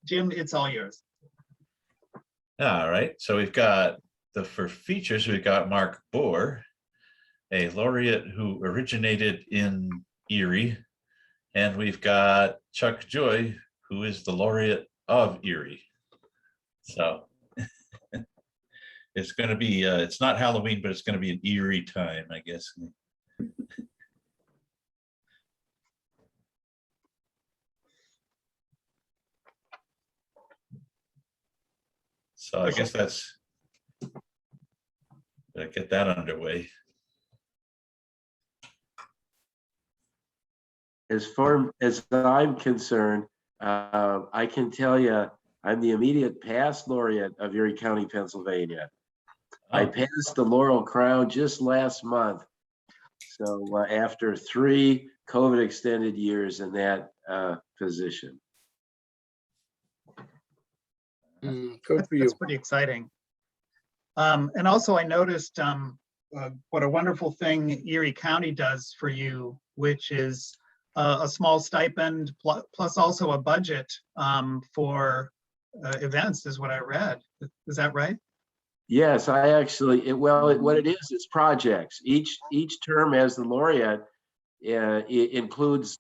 Jim, it's all yours. All right, so we've got for features, we've got Mark Bohrer, a laureate who originated in Erie, and we've got Chuck Joy, who is the laureate of Erie. So it's going to be, it's not Halloween, but it's going to be an Erie time, I guess. So I guess that's, get that underway. As far as I'm concerned, I can tell you, I'm the immediate past laureate of Erie County, Pennsylvania. I passed the Laurel Crown just last month. So after 3 COVID extended years in that position. Good for you. That's pretty exciting. And also I noticed what a wonderful thing Erie County does for you, which is a small stipend plus also a budget for events, is what I read. Is that right? Yes, I actually, what it is, it's projects. Each term as the laureate it includes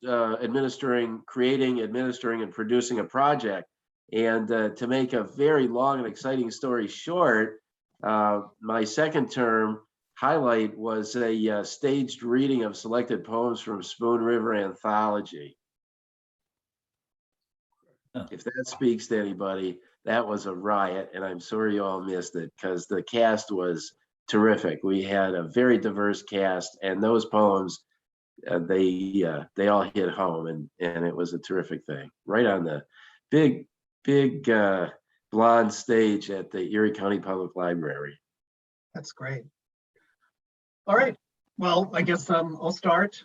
creating, administering, and producing a project. And to make a very long and exciting story short, my second term highlight was a staged reading of selected poems from Spoon River Anthology. If that speaks to anybody, that was a riot, and I'm sorry you all missed it because the cast was terrific. We had a very diverse cast, and those poems, they all hit home, and it was a terrific thing. Right on the big blonde stage at the Erie County Public Library. That's great. All right. Well, I guess I'll start,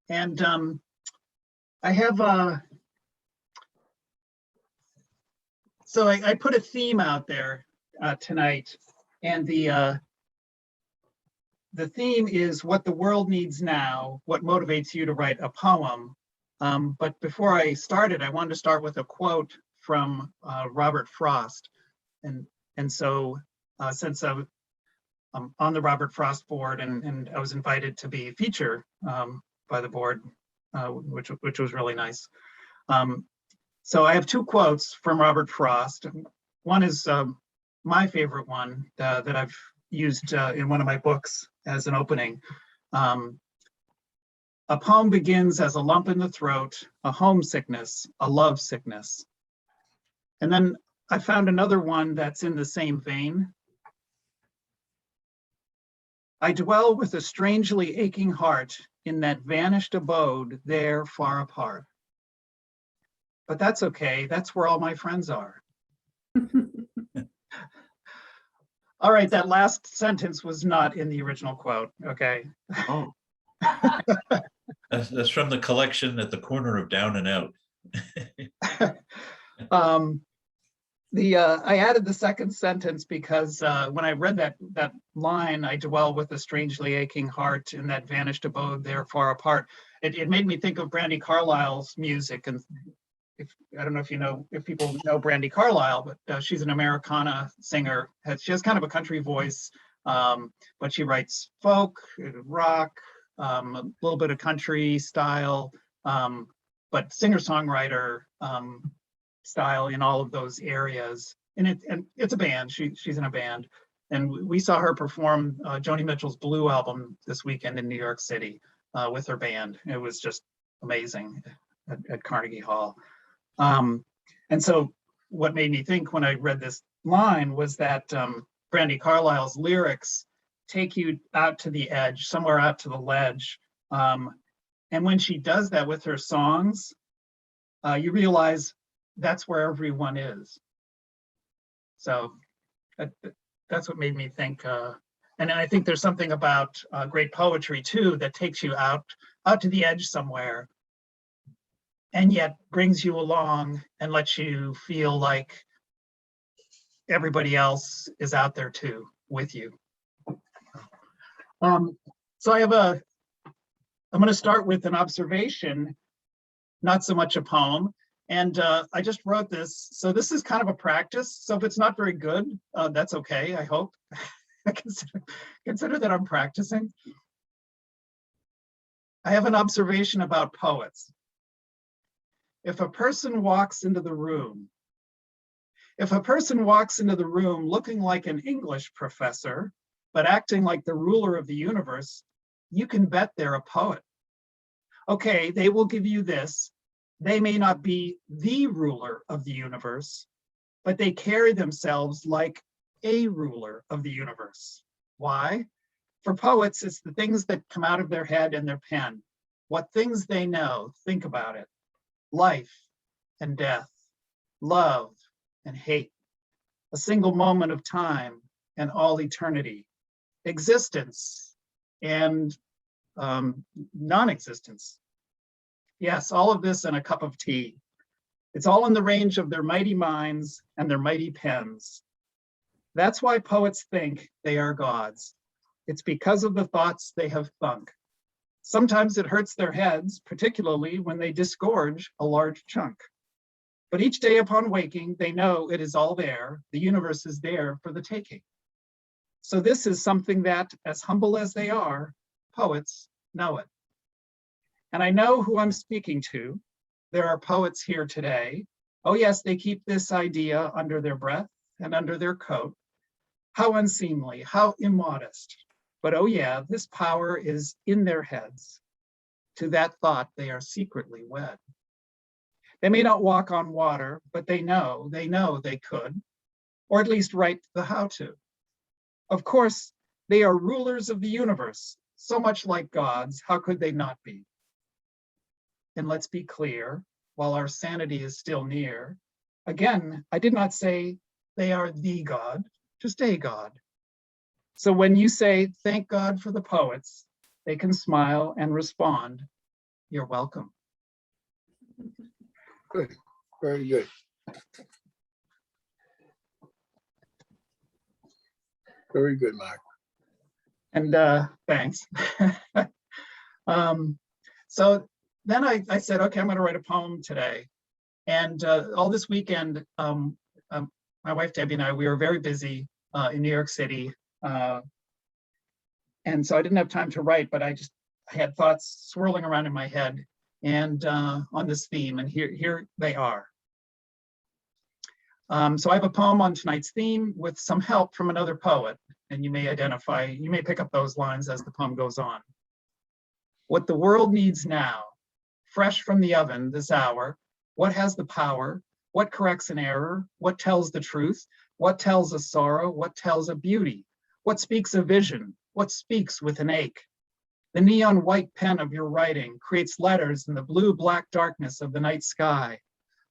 and I have so I put a theme out there tonight, and the theme is what the world needs now, what motivates you to write a poem. But before I started, I wanted to start with a quote from Robert Frost. And so since I'm on the Robert Frost board and I was invited to be a feature by the board, which was really nice. So I have 2 quotes from Robert Frost. One is my favorite one that I've used in one of my books as an opening. A poem begins as a lump in the throat, a homesickness, a love sickness. And then I found another one that's in the same vein. I dwell with a strangely aching heart in that vanished abode there far apart. But that's okay, that's where all my friends are. All right, that last sentence was not in the original quote, okay? Oh. That's from the collection at the corner of Down and Out. I added the second sentence because when I read that line, I dwell with a strangely aching heart in that vanished abode there far apart. It made me think of Brandi Carlile's music, and I don't know if people know Brandi Carlile, but she's an Americana singer. She has kind of a country voice, but she writes folk, rock, a little bit of country style, but singer-songwriter style in all of those areas. And it's a band. She's in a band, and we saw her perform Joni Mitchell's Blue album this weekend in New York City with her band. It was just amazing at Carnegie Hall. And so what made me think when I read this line was that Brandi Carlile's lyrics take you out to the edge, somewhere out to the ledge. And when she does that with her songs, you realize that's where everyone is. So that's what made me think. And I think there's something about great poetry too that takes you out to the edge somewhere, and yet brings you along and lets you feel like everybody else is out there too with you. So I'm going to start with an observation, not so much a poem. And I just wrote this. So this is kind of a practice. So if it's not very good, that's okay, I hope. Consider that I'm practicing. I have an observation about poets. If a person walks into the room looking like an English professor, but acting like the ruler of the universe, you can bet they're a poet. Okay, they will give you this. They may not be the ruler of the universe, but they carry themselves like a ruler of the universe. Why? For poets, it's the things that come out of their head and their pen. What things they know, think about it. Life and death, love and hate, a single moment of time and all eternity, existence and non-existence. Yes, all of this in a cup of tea. It's all in the range of their mighty minds and their mighty pens. That's why poets think they are gods. It's because of the thoughts they have thunk. Sometimes it hurts their heads, particularly when they disgorge a large chunk. But each day upon waking, they know it is all there. The universe is there for the taking. So this is something that, as humble as they are, poets know it. And I know who I'm speaking to. There are poets here today. Oh yes, they keep this idea under their breath and under their coat. How unseemly, how immodest. But oh yeah, this power is in their heads. To that thought, they are secretly wed. They may not walk on water, but they know they could, or at least write the how to. Of course, they are rulers of the universe, so much like gods, how could they not be? And let's be clear, while our sanity is still near, again, I did not say they are the God, just a God. So when you say, thank God for the poets, they can smile and respond, you're welcome. Good, very good. Very good, Mark. And thanks. So then I said, okay, I'm going to write a poem today. And all this weekend, my wife Debbie and I, we were very busy in New York City. And so I didn't have time to write, but I had thoughts swirling around in my head and on this theme, and here they are. So I have a poem on tonight's theme with some help from another poet, and you may pick up those lines as the poem goes on. What the world needs now, fresh from the oven this hour, what has the power? What corrects an error? What tells the truth? What tells a sorrow? What tells a beauty? What speaks a vision? What speaks with an ache? The neon white pen of your writing creates letters in the blue-black darkness of the night sky.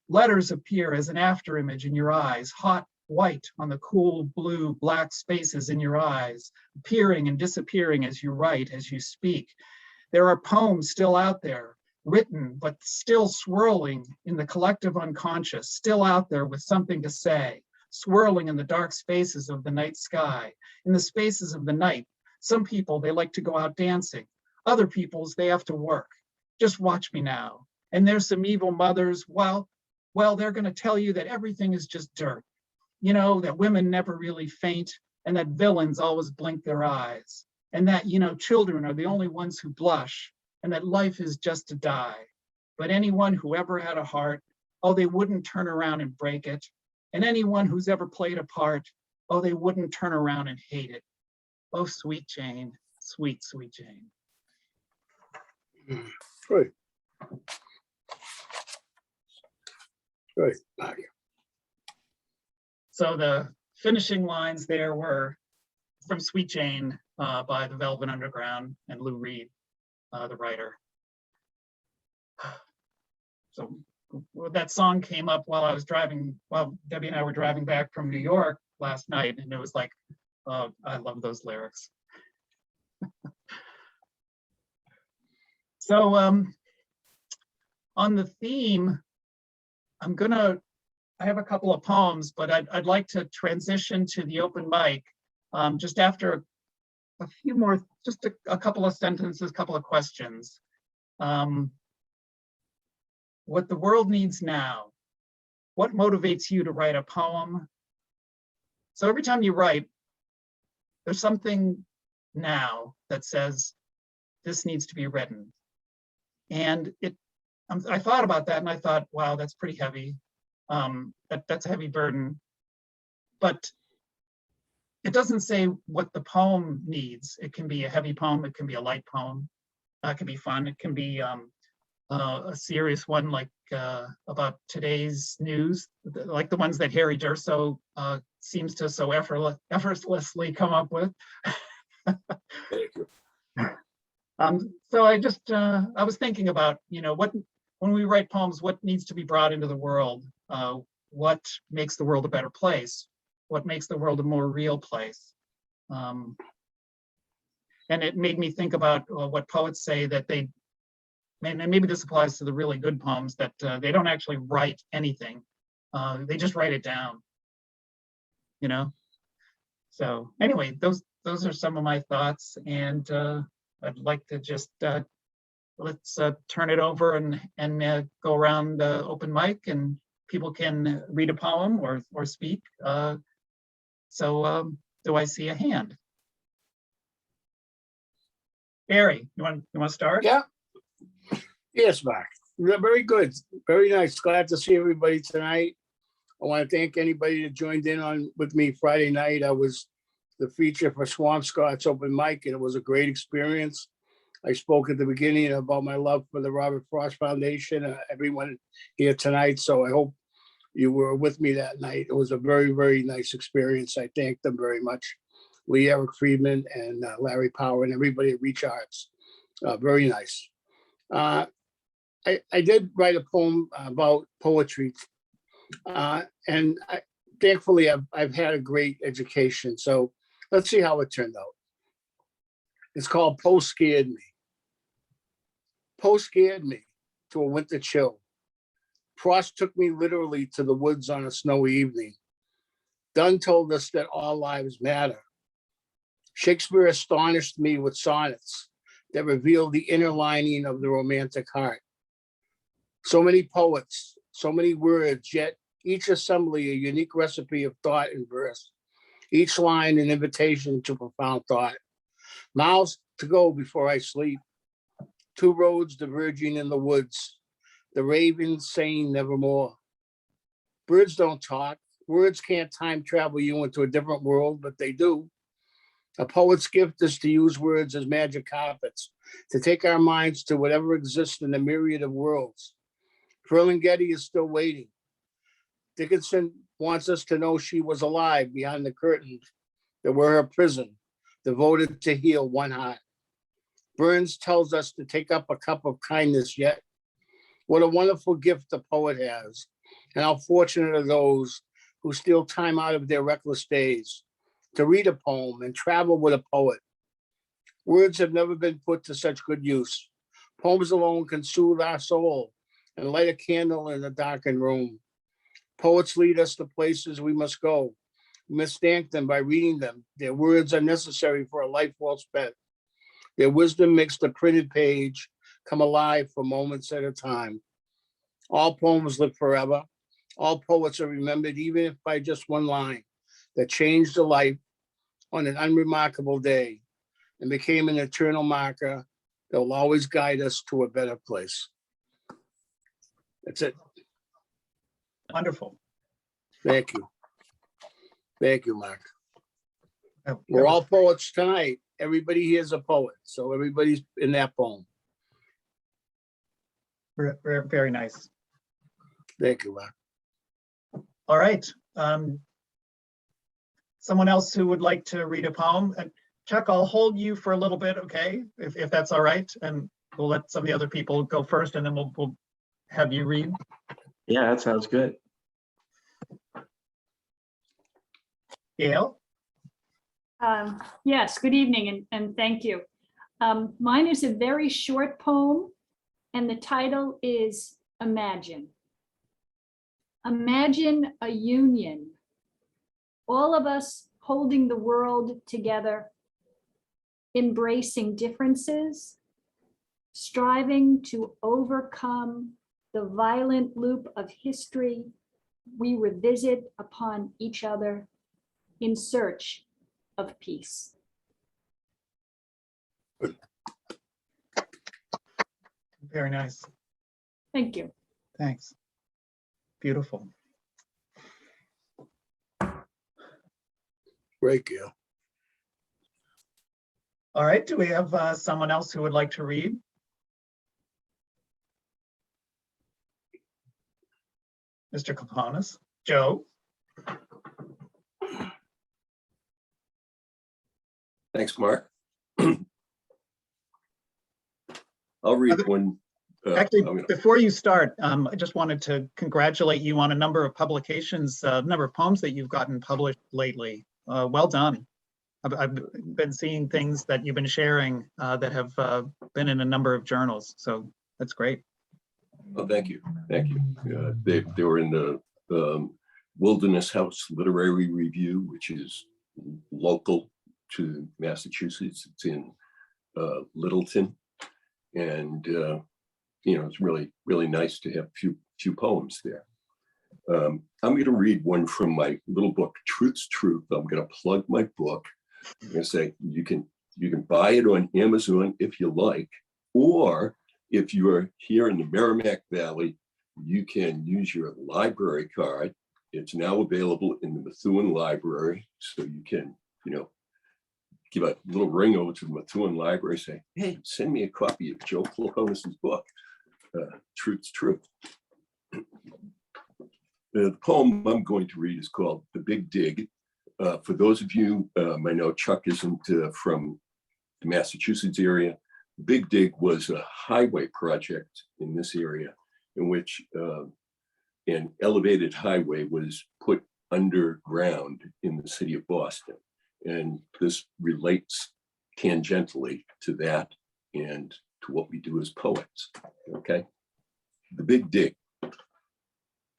Letters appear as an afterimage in your eyes, hot white on the cool blue-black spaces in your eyes, appearing and disappearing as you write, as you speak. There are poems still out there, written, but still swirling in the collective unconscious, still out there with something to say, swirling in the dark spaces of the night sky, in the spaces of the night. Some people, they like to go out dancing. Other people's, they have to work. Just watch me now. And there's some evil mothers, well, they're going to tell you that everything is just dirt. You know, that women never really faint, and that villains always blink their eyes, and that, you know, children are the only ones who blush, and that life is just to die. But anyone who ever had a heart, oh, they wouldn't turn around and break it. And anyone who's ever played a part, oh, they wouldn't turn around and hate it. Oh, sweet Jane, sweet, sweet Jane. Good. Good, Mark. So the finishing lines there were from Sweet Jane by the Velvet Underground and Lou Reed, the writer. So that song came up while I was driving, while Debbie and I were driving back from New York last night, and it was like, I love those lyrics. So on the theme, I have a couple of poems, but I'd like to transition to the open mic just after a few more, just a couple of sentences, couple of questions. What the world needs now, what motivates you to write a poem? So every time you write, there's something now that says this needs to be written. And I thought about that and I thought, wow, that's pretty heavy. That's a heavy burden. But it doesn't say what the poem needs. It can be a heavy poem, it can be a light poem, it can be fun, it can be a serious one like about today's news, like the ones that Harry Durso seems to so effortlessly come up with. Thank you. So I was thinking about, when we write poems, what needs to be brought into the world? What makes the world a better place? What makes the world a more real place? And it made me think about what poets say that and maybe this applies to the really good poems, that they don't actually write anything. They just write it down, So anyway, those are some of my thoughts, and I'd like to just let's turn it over and go around open mic, and people can read a poem or speak. So do I see a hand? Barry, you want to start? Yeah. Yes, Mark. Very good. Very nice. Glad to see everybody tonight. I want to thank anybody that joined in on with me Friday night. I was the feature for Swampscott's open mic, and it was a great experience. I spoke at the beginning about my love for the Robert Frost Foundation, everyone here tonight. So I hope you were with me that night. It was a very, very nice experience. I thank them very much. Lee Eric Friedman and Larry Power and everybody at Reach Arts. Very nice. I did write a poem about poetry. And thankfully, I've had a great education. So let's see how it turned out. It's called Poe Scared Me. Poe scared me to a winter chill. Frost took me literally to the woods on a snowy evening. Donne told us that all lives matter. Shakespeare astonished me with sonnets that revealed the inner lining of the romantic heart. So many poets, so many words, yet each assembly a unique recipe of thought and verse. Each line an invitation to profound thought. Miles to go before I sleep. Two roads diverging in the woods. The ravens saying nevermore. Birds don't talk. Words can't time travel you into a different world, but they do. A poet's gift is to use words as magic carpets, to take our minds to whatever exists in the myriad of worlds. Ferlinghetti is still waiting. Dickinson wants us to know she was alive behind the curtains that were her prison, devoted to heal one heart. Burns tells us to take up a cup of kindness yet. What a wonderful gift the poet has, and how fortunate are those who steal time out of their reckless days to read a poem and travel with a poet. Words have never been put to such good use. Poems alone can soothe our soul and light a candle in a darkened room. Poets lead us to places we must go. We must thank them by reading them. Their words are necessary for a life well spent. Their wisdom makes the printed page come alive for moments at a time. All poems live forever. All poets are remembered, even if by just one line that changed a life on an unremarkable day and became an eternal marker that will always guide us to a better place. That's it. Wonderful. Thank you. Thank you, Mark. That We're was all poets tonight. Everybody here is a poet, so everybody's in that poem. very, very nice. Thank you, Mark. All right. Someone else who would like to read a poem? Chuck, I'll hold you for a little bit, okay? If that's all right, and we'll let some of the other people go first, and then we'll have you read. Yeah, that sounds good. Gayle? Yes, good evening and thank you. Mine is a very short poem and the title is Imagine. Imagine a union, all of us holding the world together, embracing differences, striving to overcome the violent loop of history we revisit upon each other in search of peace. Very nice. Thank you. Thanks. Beautiful. Great, Gail. All right, do we have someone else who would like to read? Mr. Kleponis? Joe? Thanks, Mark. I'll read one. Actually, before you start, I just wanted to congratulate you on a number of publications, number of poems that you've gotten published lately. Well done. I've been seeing things that you've been sharing that have been in a number of journals, so that's great. Oh, thank you. Thank you. They were in the Wilderness House Literary Review, which is local to Massachusetts. It's in Littleton. And, it's really nice to have a few poems there. I'm going to read one from my little book, Truth's Truth. I'm going to plug my book. I'm going to say you can buy it on Amazon if you like, or if you are here in the Merrimack Valley, you can use your library card. It's now available in the Methuen Library, so you can, give a little ring over to the Methuen Library, say, hey, send me a copy of Joe Kleponis's book, Truth's Truth. The poem I'm going to read is called The Big Dig. For those of you, I know Chuck isn't from the Massachusetts area. Big Dig was a highway project in this area in which an elevated highway was put underground in the city of Boston. And this relates tangentially to that and to what we do as poets, okay? The Big Dig.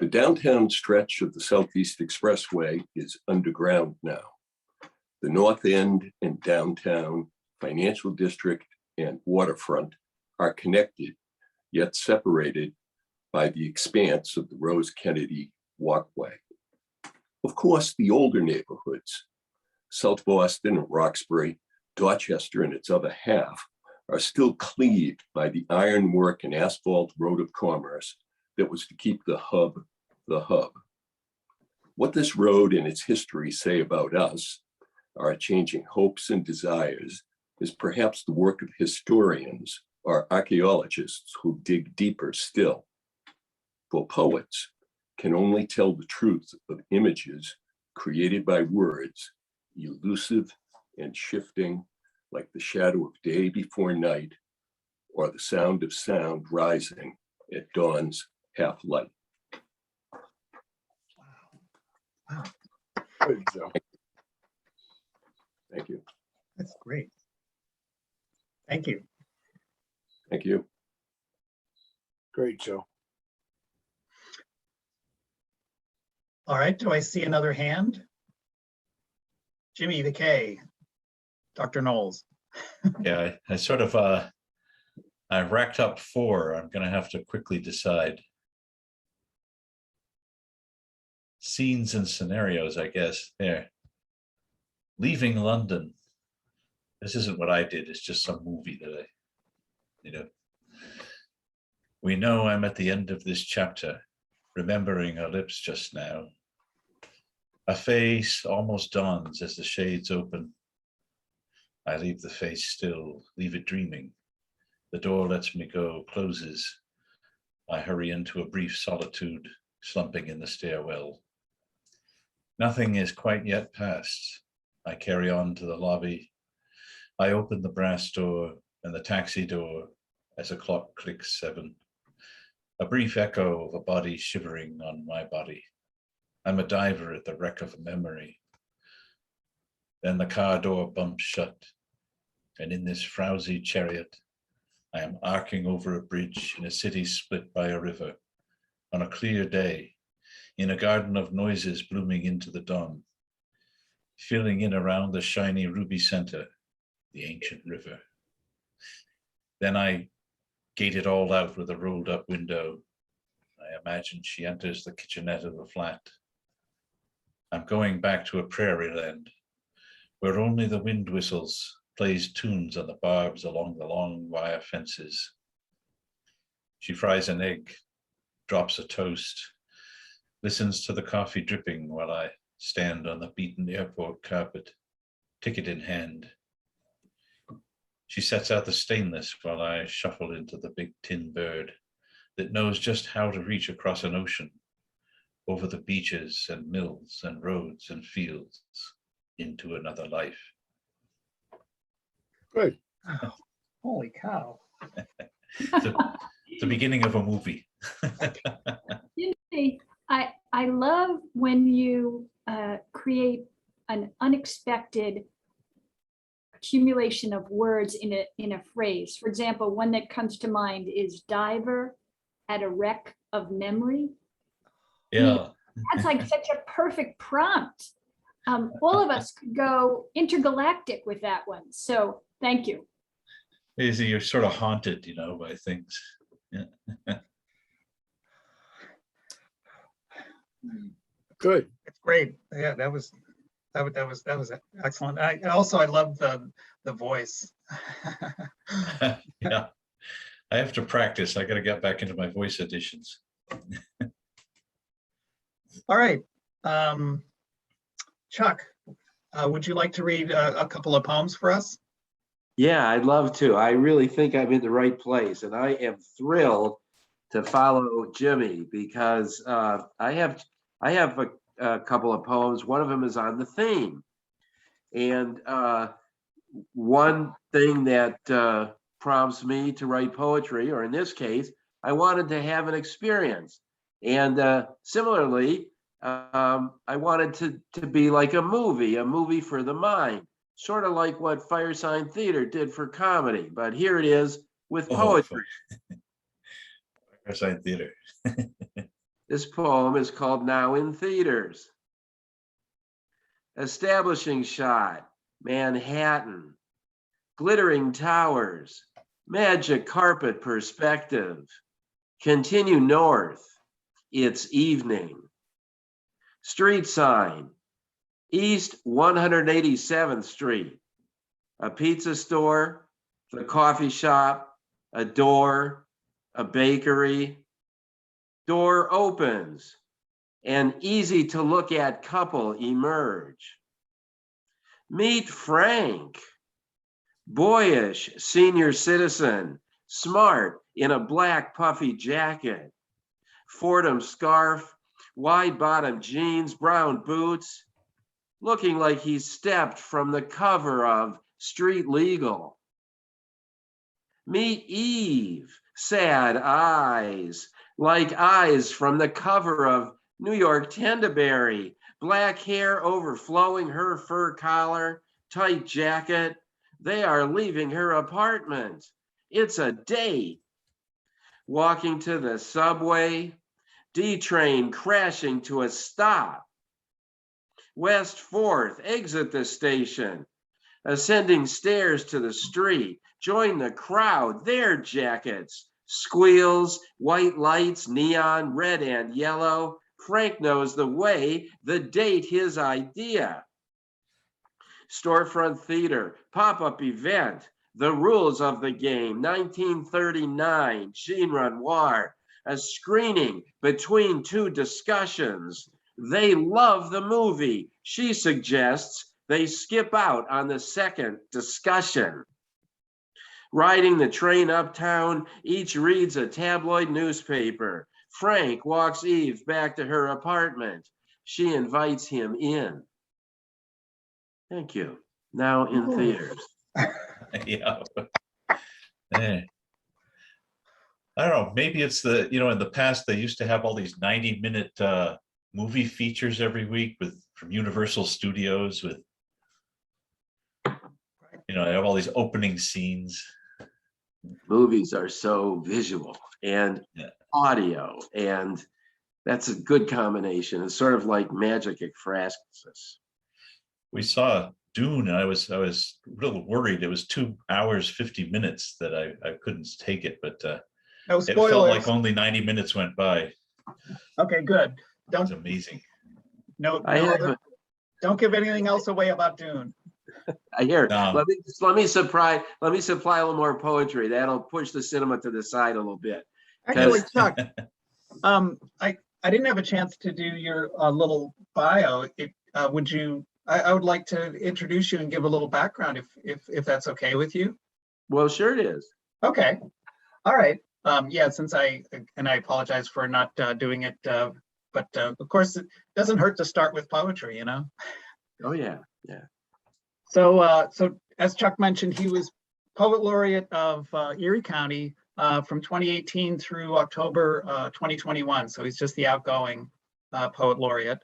The downtown stretch of the Southeast Expressway is underground now. The North End and downtown, financial district, and waterfront are connected, yet separated by the expanse of the Rose Kennedy Walkway. Of course, the older neighborhoods, South Boston and Roxbury, Dorchester and its other half, are still cleaved by the ironwork and asphalt road of commerce that was to keep the hub the hub. What this road and its history say about us, our changing hopes and desires, is perhaps the work of historians or archaeologists who dig deeper still. For poets can only tell the truth of images created by words, elusive and shifting like the shadow of day before night, or the sound of sound rising at dawn's half light. Wow, Good, Joe. Thank you. that's great. Thank you. Thank you. Great, Joe. All right, do I see another hand? Jimmy the K, Dr. Knowles. Yeah, I sort of, I racked up 4. I'm going to have to quickly decide. Scenes and scenarios, I guess. There. Leaving London. This isn't what I did. It's just some movie that We know I'm at the end of this chapter, remembering her lips just now. A face almost dawns as the shades open. I leave the face still, leave it dreaming. The door lets me go, closes. I hurry into a brief solitude, slumping in the stairwell. Nothing is quite yet past. I carry on to the lobby. I open the brass door and the taxi door as a clock clicks 7. A brief echo of a body shivering on my body. I'm a diver at the wreck of a memory. Then the car door bumps shut, and in this frowsy chariot, I am arcing over a bridge in a city split by a river, on a clear day, in a garden of noises blooming into the dawn, filling in around the shiny ruby center, the ancient river. Then I gate it all out with a rolled up window. I imagine she enters the kitchenette of the flat. I'm going back to a prairie land where only the wind whistles, plays tunes on the barbs along the long wire fences. She fries an egg, drops a toast, listens to the coffee dripping while I stand on the beaten airport carpet, ticket in hand. She sets out the stainless while I shuffle into the big tin bird that knows just how to reach across an ocean, over the beaches and mills and roads and fields, into another life. Good. Oh, holy cow. The beginning of a movie. You know, I love when you create an unexpected accumulation of words in a phrase. For example, one that comes to mind is diver at a wreck of memory. Yeah. That's like such a perfect prompt. All of us could go intergalactic with that one. So thank you. You're sort of haunted, by things. Yeah. Good. It's great. Yeah, that was excellent. I love the voice. Yeah. I have to practice. I got to get back into my voice auditions. All right. Chuck, would you like to read a couple of poems for us? Yeah, I'd love to. I really think I'm in the right place, and I am thrilled to follow Jimmy because I have a couple of poems. One of them is on the theme, and one thing that prompts me to write poetry, or in this case, I wanted to have an experience, and similarly, I wanted to be like a movie for the mind. Sort of like what Firesign Theater did for comedy, but here it is with poetry. Firesign Theater. This poem is called Now in Theaters. Establishing shot, Manhattan, glittering towers, magic carpet perspective. Continue north, it's evening. Street sign, East 187th Street, a pizza store, the coffee shop, a door, a bakery. Door opens, an easy to look at couple emerge. Meet Frank, boyish senior citizen, smart in a black puffy jacket, Fordham scarf, wide bottom jeans, brown boots, looking like he stepped from the cover of Street Legal. Meet Eve, sad eyes, like eyes from the cover of New York Tendaberry, black hair overflowing her fur collar, tight jacket. They are leaving her apartment. It's a date. Walking to the subway, D train crashing to a stop. West 4th, exit the station, ascending stairs to the street, join the crowd, their jackets, squeals, white lights, neon, red and yellow. Frank knows the way, the date, his idea. Storefront theater, pop-up event, the rules of the game, 1939, Jean Renoir, a screening between two discussions. They love the movie. She suggests they skip out on the second discussion. Riding the train uptown, each reads a tabloid newspaper. Frank walks Eve back to her apartment. She invites him in. Thank you. Now in theaters. Yeah. Yeah. I don't know, maybe it's in the past, they used to have all these 90-minute movie features every week from Universal Studios with, they have all these opening scenes. Movies are so visual and audio, and that's a good combination. It's sort of like magic ekphrasis. We saw Dune, and I was a little worried. It was 2 hours, 50 minutes that I couldn't take it, but No it felt spoilers. like only 90 minutes went by. Okay, good. That's Don't, amazing. no, I no have, other, don't give anything else away about Dune. I hear. No. Let me supply a little more poetry. That'll push the cinema to the side a little bit. Actually, Chuck, I didn't have a chance to do your little bio. Would you, I would like to introduce you and give a little background if that's okay with you. Well, sure it is. Okay. All right. Yeah, since I apologize for not doing it, but of course it doesn't hurt to start with poetry, you know? Oh, yeah, yeah. So, so as Chuck mentioned, he was Poet Laureate of Erie County from 2018 through October 2021. So he's just the outgoing Poet Laureate.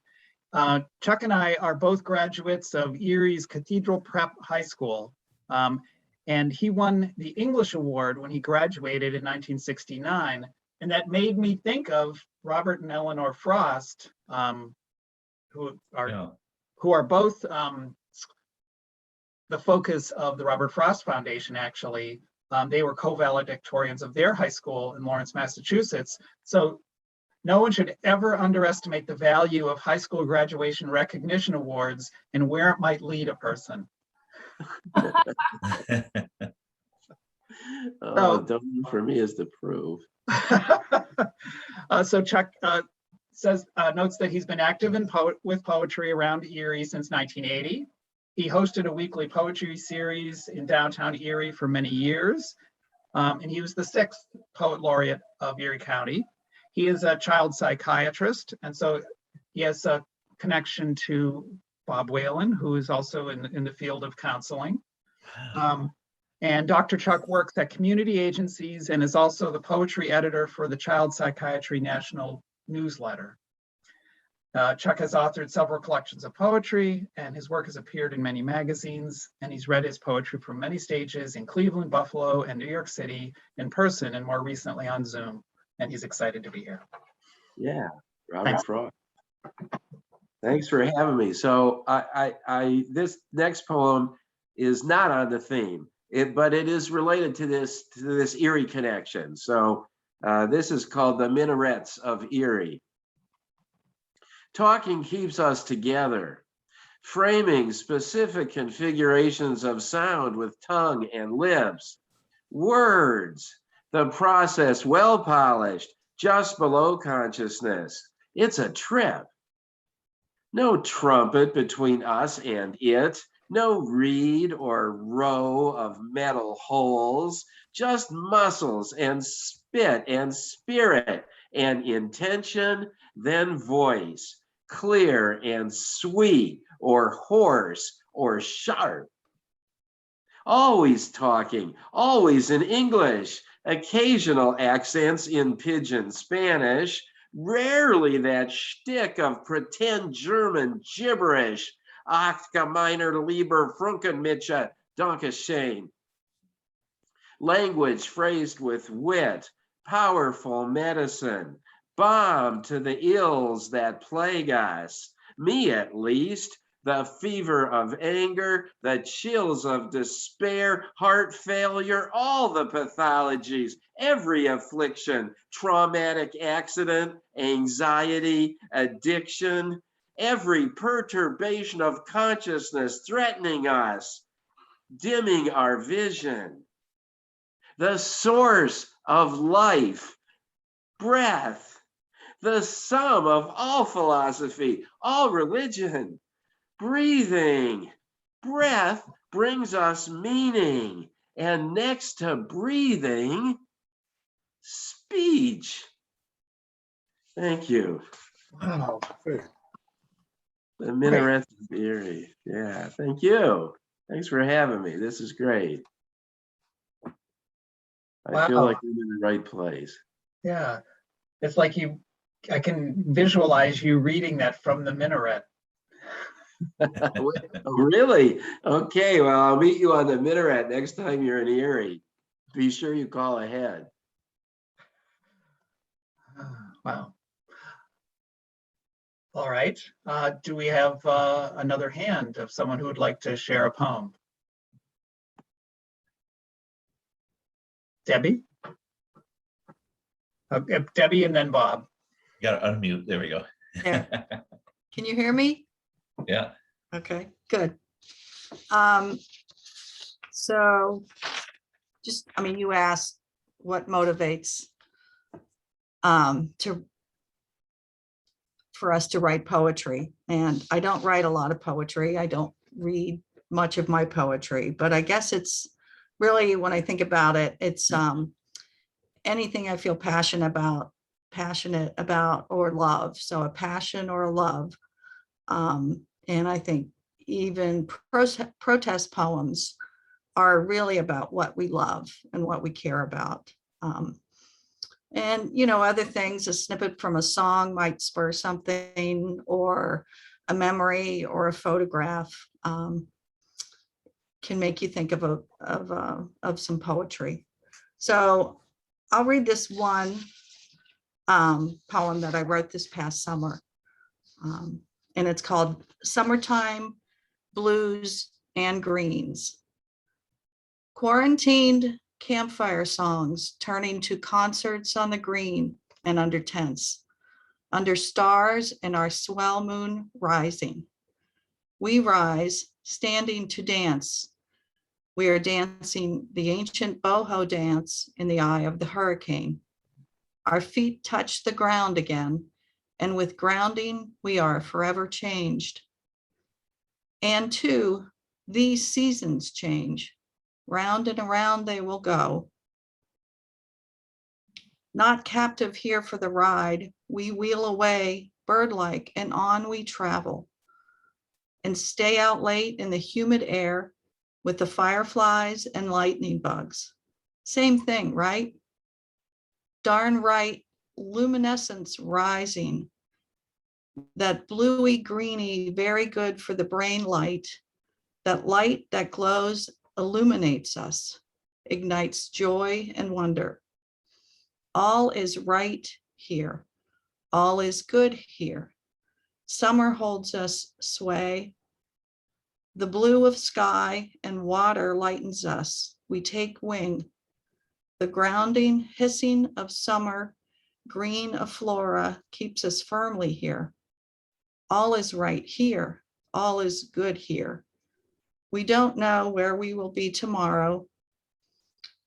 Chuck and I are both graduates of Erie's Cathedral Prep High School. And he won the English Award when he graduated in 1969. And that made me think of Robert and Eleanor Frost, who are both the focus of the Robert Frost Foundation, actually. They were co-valedictorians of their high school in Lawrence, Massachusetts. So no one should ever underestimate the value of high school graduation recognition awards and where it might lead a person. Oh, W for me is to prove. So Chuck notes that he's been active with poetry around Erie since 1980. He hosted a weekly poetry series in downtown Erie for many years, and he was the 6th Poet Laureate of Erie County. He is a child psychiatrist, and so he has a connection to Bob Whelan, who is also in the field of counseling. And Dr. Chuck works at community agencies and is also the poetry editor for the Child Psychiatry National Newsletter. Chuck has authored several collections of poetry, and his work has appeared in many magazines, and he's read his poetry from many stages in Cleveland, Buffalo, and New York City in person, and more recently on Zoom, and he's excited to be here. Yeah, Robert Thanks. Frost. Thanks for having me. So this next poem is not on the theme, but it is related to this Erie connection. So this is called The Minarets of Erie. Talking keeps us together, framing specific configurations of sound with tongue and lips. Words, the process well polished, just below consciousness. It's a trip. No trumpet between us and it, no reed or row of metal holes, just muscles and spit and spirit and intention, then voice, clear and sweet or hoarse or sharp. Always talking, always in English, occasional accents in Pidgin Spanish, rarely that shtick of pretend German gibberish, ach gemeiner lieber Frunkenmitsche, Dankeschön. Language phrased with wit, powerful medicine, balm to the ills that plague us, me at least, the fever of anger, the chills of despair, heart failure, all the pathologies, every affliction, traumatic accident, anxiety, addiction, every perturbation of consciousness threatening us, dimming our vision. The source of life, breath, the sum of all philosophy, all religion. Breathing, breath brings us meaning, and next to breathing, speech. Thank you. Wow. The Minarets of Erie. Yeah, thank you. Thanks for having me. This is great. I feel Wow. like I'm in the right place. Yeah, it's like I can visualize you reading that from the minaret. Really? Okay, well, I'll meet you on the Minaret next time you're in Erie. Be sure you call ahead. Wow. All right. Do we have another hand of someone who would like to share a poem? Debbie? Debbie and then Bob. Got to unmute. There we go. There. Can you hear me? Yeah. Okay, good. So just, I mean, you asked what motivates for us to write poetry. And I don't write a lot of poetry. I don't read much of my poetry, but I guess it's really, when I think about it, it's anything I feel passionate about or love. So a passion or a love. And I think even protest poems are really about what we love and what we care about. And, you know, other things, a snippet from a song might spur something, or a memory or a photograph can make you think of some poetry. So I'll read this one poem that I wrote this past summer. And it's called Summertime Blues and Greens. Quarantined campfire songs turning to concerts on the green and under tents, under stars and our swell moon rising. We rise, standing to dance. We are dancing the ancient boho dance in the eye of the hurricane. Our feet touch the ground again, and with grounding, we are forever changed. And too, these seasons change. Round and around they will go. Not captive here for the ride, we wheel away, bird-like, and on we travel. And stay out late in the humid air with the fireflies and lightning bugs. Same thing, right? Darn right, luminescence rising. That bluey greeny, very good for the brain light. That light that glows illuminates us, ignites joy and wonder. All is right here. All is good here. Summer holds us sway. The blue of sky and water lightens us. We take wing. The grounding, hissing of summer, green of flora keeps us firmly here. All is right here. All is good here. We don't know where we will be tomorrow.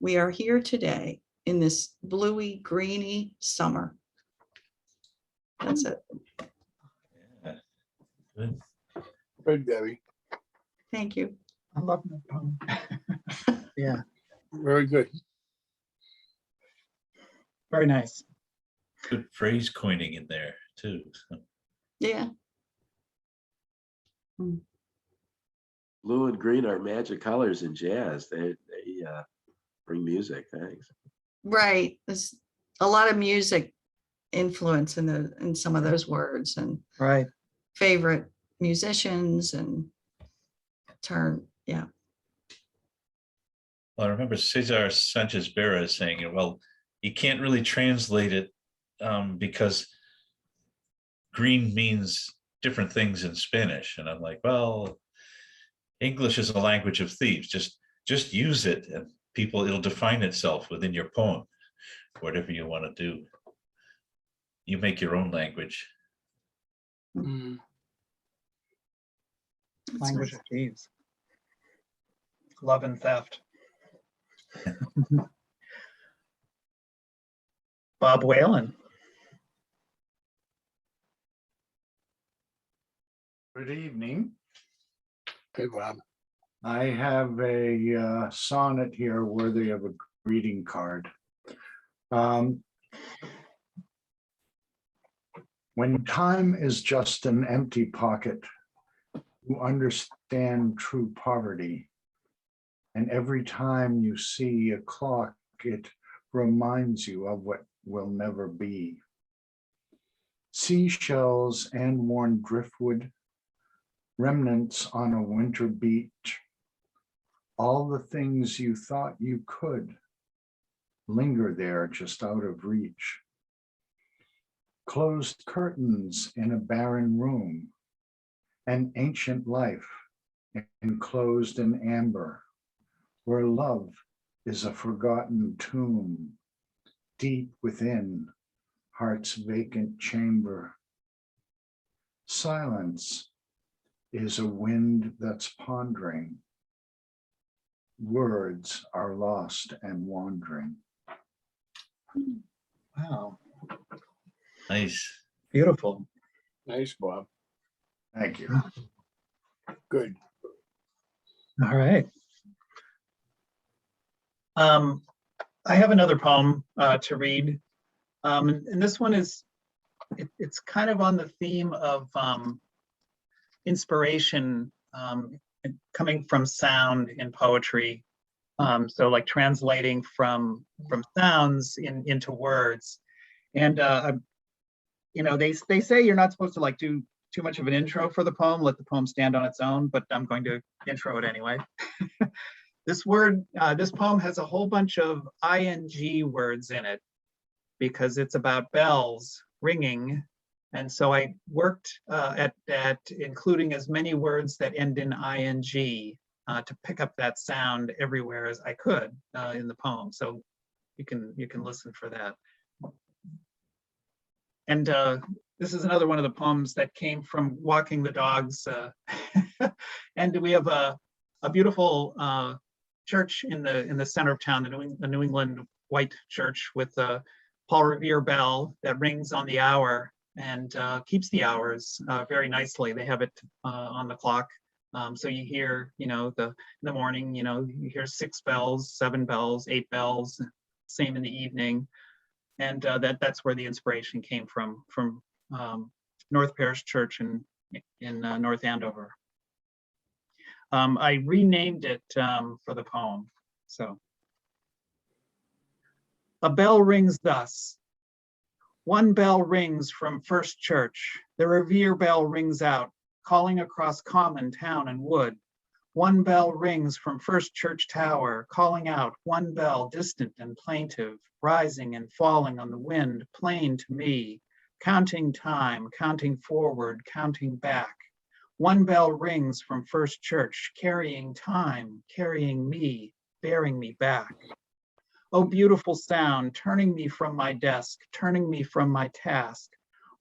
We are here today in this bluey, greeny summer. That's it. Yeah. Good. Good, Debbie. Thank you. I love that poem. Yeah, Very good. very nice. Good phrase coining in there too. So, Yeah. Blue and green are magic colors in jazz. They bring music. Thanks. Right. There's a lot of music influence in some of those words, and Right. favorite musicians and yeah. well, I remember Cesar Sanchez Vera saying, well, you can't really translate it because green means different things in Spanish. And I'm like, well, English is a language of thieves. Just use it, and it'll define itself within your poem, whatever you want to do. You make your own language. Mm. Language of thieves. Love and theft. Bob Whelan. Good evening. Good, Rob. I have a sonnet here worthy of a greeting card. When time is just an empty pocket, you understand true poverty. And every time you see a clock, it reminds you of what will never be. Seashells and worn driftwood, remnants on a winter beach, all the things you thought you could linger there just out of reach. Closed curtains in a barren room, an ancient life enclosed in amber, where love is a forgotten tomb, deep within, heart's vacant chamber. Silence is a wind that's pondering. Words are lost and wandering. Wow, Nice. beautiful. Nice, Bob. Thank you. Good. All right. I have another poem to read. And this one is, it's kind of on the theme of inspiration coming from sound in poetry. So like translating from sounds into words. And you know, they say you're not supposed to like do too much of an intro for the poem, let the poem stand on its own, but I'm going to intro it anyway. This poem has a whole bunch of ing words in it because it's about bells ringing. And so I worked at including as many words that end in ing to pick up that sound everywhere as I could in the poem. So you can listen for that. And this is another one of the poems that came from walking the dogs. And we have a beautiful church in the center of town, the New England White Church with a Paul Revere bell that rings on the hour and keeps the hours very nicely. They have it on the clock. So you hear, you know, in the morning, you know, you hear 6 bells, 7 bells, 8 bells, same in the evening. And that's where the inspiration came from North Parish Church in North Andover. I renamed it for the poem. So, a bell rings thus. One bell rings from First Church. The Revere bell rings out, calling across common, town, and wood. One bell rings from First Church tower, calling out. One bell, distant and plaintive, rising and falling on the wind, plain to me, counting time, counting forward, counting back. One bell rings from First Church, carrying time, carrying me, bearing me back. Oh, beautiful sound, turning me from my desk, turning me from my task,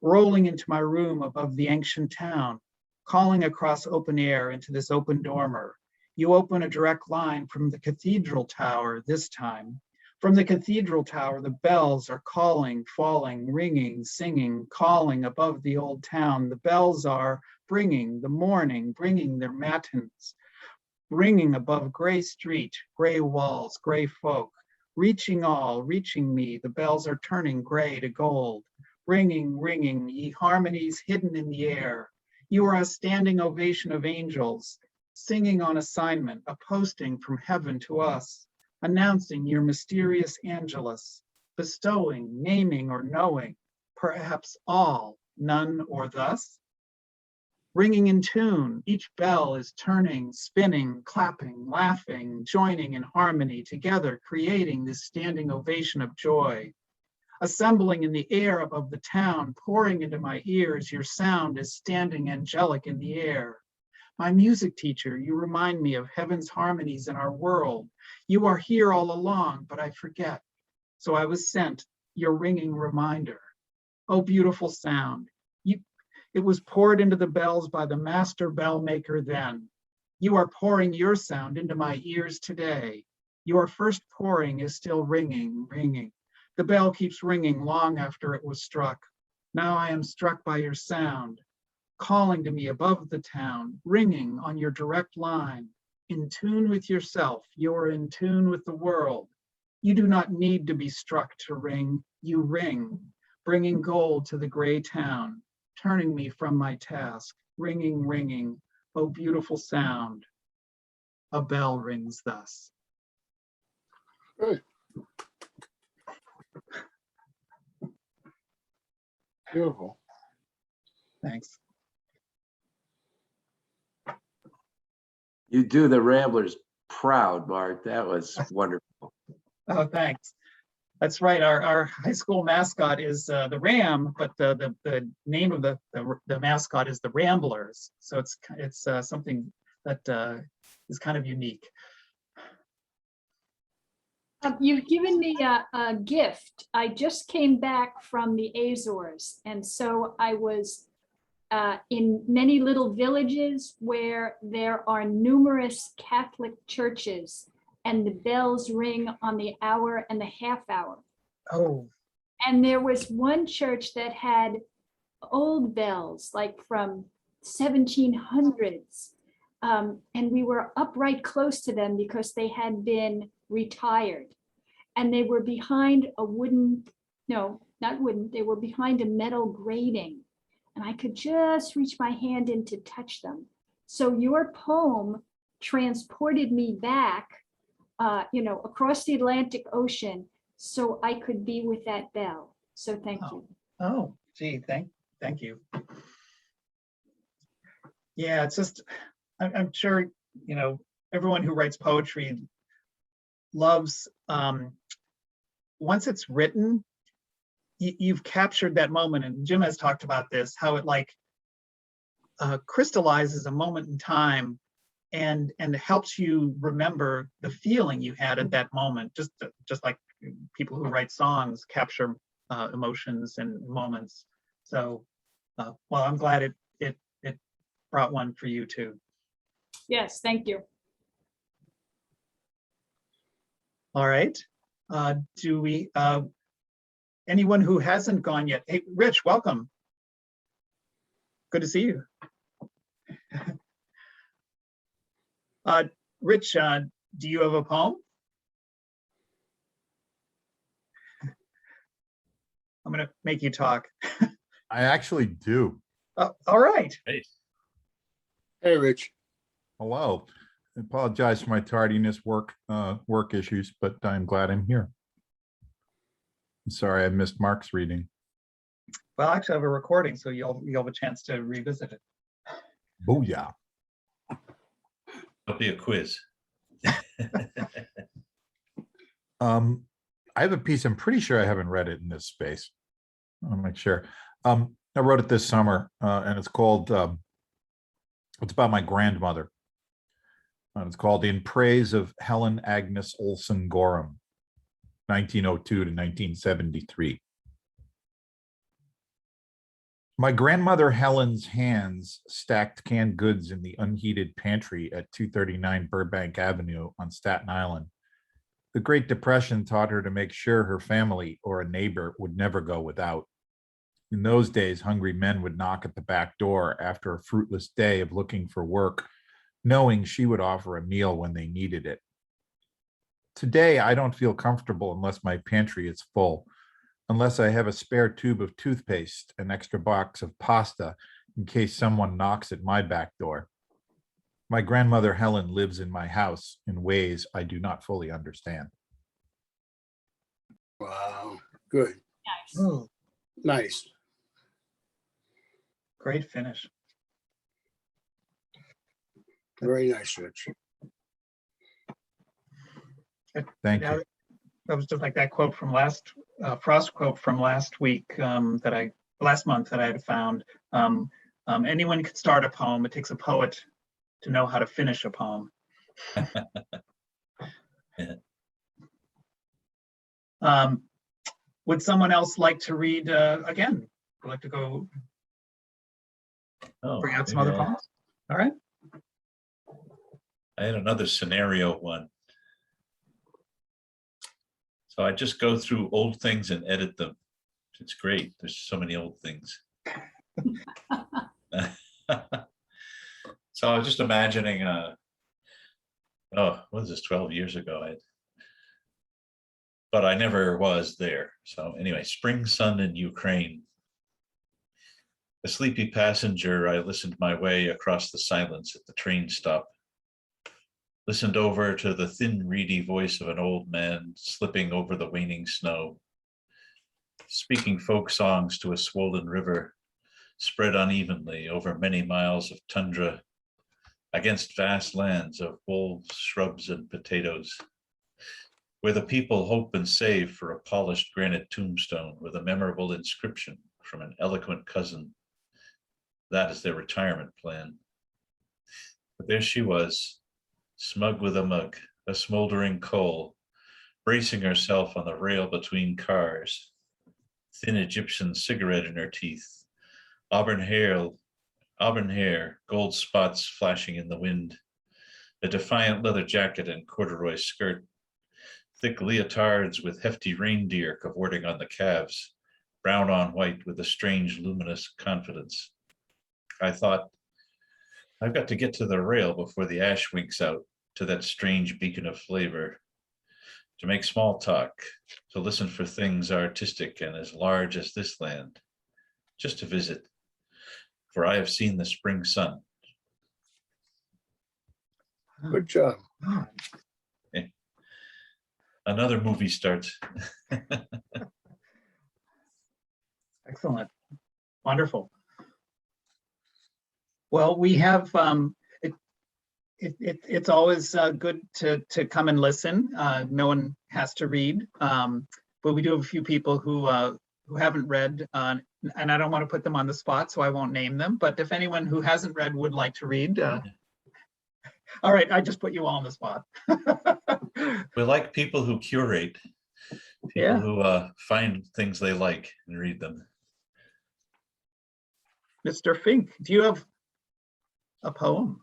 rolling into my room above the ancient town, calling across open air into this open dormer. You open a direct line from the cathedral tower this time. From the cathedral tower, the bells are calling, falling, ringing, singing, calling above the old town. The bells are bringing the morning, bringing their matins, ringing above gray street, gray walls, gray folk, reaching all, reaching me. The bells are turning gray to gold, ringing, ringing, ye harmonies hidden in the air. You are a standing ovation of angels, singing on assignment, a posting from heaven to us, announcing your mysterious angelus, bestowing, naming, or knowing, perhaps all, none, or thus. Ringing in tune, each bell is turning, spinning, clapping, laughing, joining in harmony, together creating this standing ovation of joy. Assembling in the air above the town, pouring into my ears, your sound is standing angelic in the air. My music teacher, you remind me of heaven's harmonies in our world. You are here all along, but I forget. So I was sent your ringing reminder. Oh, beautiful sound. It was poured into the bells by the master bell maker then. You are pouring your sound into my ears today. Your first pouring is still ringing, ringing. The bell keeps ringing long after it was struck. Now I am struck by your sound, calling to me above the town, ringing on your direct line. In tune with yourself, you're in tune with the world. You do not need to be struck to ring, you ring, bringing gold to the gray town, turning me from my task, ringing, ringing, oh beautiful sound. A bell rings thus. Good. Beautiful. Thanks. You do the Ramblers proud, Mark. That was wonderful. Oh, thanks. That's right. Our high school mascot is the Ram, but the name of the mascot is the Ramblers. So it's something that is kind of unique. You've given me a gift. I just came back from the Azores, and so I was in many little villages where there are numerous Catholic churches, and the bells ring on the hour and the half hour. Oh, And there was one church that had old bells, like from 1700s. And we were up right close to them because they had been retired. And they were behind a wooden, no, not wooden, they were behind a metal grating. And I could just reach my hand in to touch them. So your poem transported me back, across the Atlantic Ocean so I could be with that bell. So thank you. oh, gee, thank you. Yeah, it's just, I'm sure, everyone who writes poetry loves, once it's written, you've captured that moment. And Jim has talked about this, how it like crystallizes a moment in time and helps you remember the feeling you had at that moment, just like people who write songs capture emotions and moments. So, well, I'm glad it brought one for you too. Yes, thank you. All right. Do we, anyone who hasn't gone yet? Hey, Rich, welcome. Good to see you. Rich, do you have a poem? I'm gonna make you talk. I actually do. All right. Hey, Hey, Rich. Hello. I apologize for my tardiness, work issues, but I'm glad I'm here. I'm sorry I missed Mark's reading. Well, actually, I have a recording, so you'll have a chance to revisit it. Booyah. it'll be a quiz. I have a piece, I'm pretty sure I haven't read it in this space. I'll make sure. I wrote it this summer, and it's called, it's about my grandmother. It's called In Praise of Helen Agnes Olson Gorham, 1902 to 1973. My grandmother Helen's hands stacked canned goods in the unheated pantry at 239 Burbank Avenue on Staten Island. The Great Depression taught her to make sure her family or a neighbor would never go without. In those days, hungry men would knock at the back door after a fruitless day of looking for work, knowing she would offer a meal when they needed it. Today, I don't feel comfortable unless my pantry is full, unless I have a spare tube of toothpaste, an extra box of pasta in case someone knocks at my back door. My grandmother Helen lives in my house in ways I do not fully understand. Wow, good, Nice. Oh, nice. great finish. Very nice, Rich. Thank Yeah, you. that was just like that quote from Frost quote from last week, last month that I had found. Anyone could start a poem. It takes a poet to know how to finish a poem. Would someone else like to read again? Would like to go Oh, bring out some maybe other poems? All right. I had another scenario one. So I just go through old things and edit them. It's great. There's so many old things. So I was just imagining, what is this, 12 years ago? But I never was there. So anyway, spring sun in Ukraine. A sleepy passenger, I listened my way across the silence at the train stop. Listened over to the thin, reedy voice of an old man slipping over the waning snow, speaking folk songs to a swollen river, spread unevenly over many miles of tundra, against vast lands of wolves, shrubs, and potatoes, where the people hope and save for a polished granite tombstone with a memorable inscription from an eloquent cousin. That is their retirement plan. But there she was, smug with a mug, a smoldering coal, bracing herself on the rail between cars, thin Egyptian cigarette in her teeth, auburn hair, gold spots flashing in the wind, a defiant leather jacket and corduroy skirt, thick leotards with hefty reindeer cavorting on the calves, brown on white with a strange luminous confidence. I thought, I've got to get to the rail before the ash winks out to that strange beacon of flavor, to make small talk, to listen for things artistic and as large as this land, just to visit, for I have seen the spring sun. Good job. Another movie starts. Excellent. Wonderful. Well, we have, it's always good to come and listen. No one has to read, but we do have a few people who haven't read, and I don't want to put them on the spot, so I won't name them. But if anyone who hasn't read would like to read, all right, I just put you all on the spot. We like people who curate, people Yeah. who find things they like and read them. Mr. Fink, do you have a poem?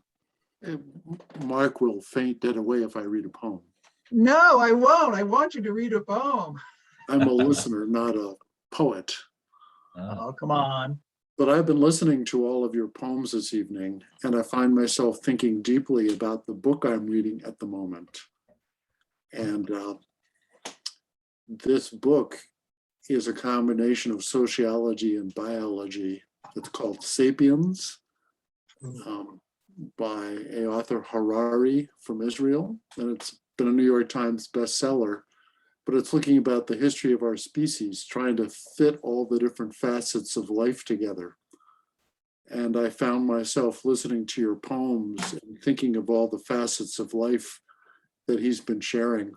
Mark will faint dead away if I read a poem. No, I won't. I want you to read a poem. I'm a listener, not a poet. Oh, come on. But I've been listening to all of your poems this evening, and I find myself thinking deeply about the book I'm reading at the moment. And this book is a combination of sociology and biology. It's called Sapiens, by an author Harari from Israel, and it's been a New York Times bestseller, but it's looking about the history of our species, trying to fit all the different facets of life together. And I found myself listening to your poems and thinking of all the facets of life that he's been sharing.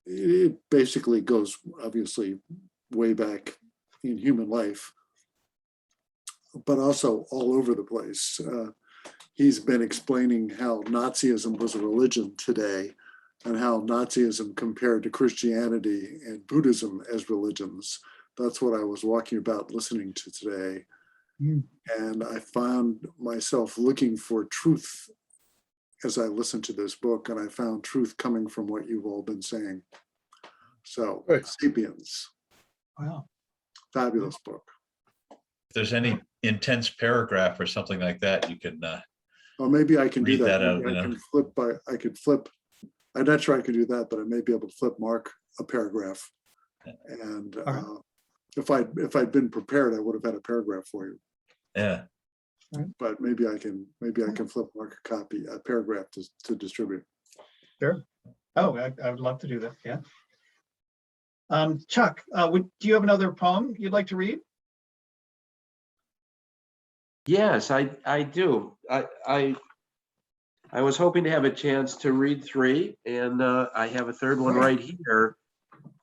It basically goes, obviously, way back in human life, but also all over the place. He's been explaining how Nazism was a religion today and how Nazism compared to Christianity and Buddhism as religions. That's what I was walking about listening to today. And I found myself looking for truth as I listened to this book, and I found truth coming from what you've all been saying. So, Good. Sapiens, Wow. fabulous book. If there's any intense paragraph or something like that, you can Well, maybe I can do read that. that out, Maybe you I know. can flip I could flip. I'm not sure I could do that, but I may be able to flip Mark a paragraph. And All right. if I'd been prepared, I would have had a paragraph for you. Yeah. But maybe I can flip Mark a paragraph to distribute. Sure. Oh, I would love to do that. Yeah. Chuck, do you have another poem you'd like to read? Yes, I do. I was hoping to have a chance to read 3, and I have a third one right here.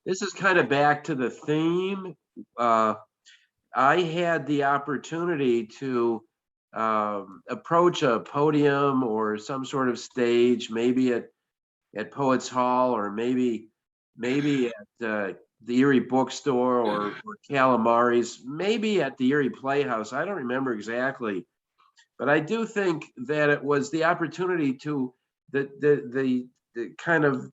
This is kind of back to the theme. I had the opportunity to approach a podium or some sort of stage, maybe at Poets Hall, or maybe at the Erie Bookstore or Calamari's, maybe at the Erie Playhouse. I don't remember exactly, but I do think that it was the opportunity to the kind of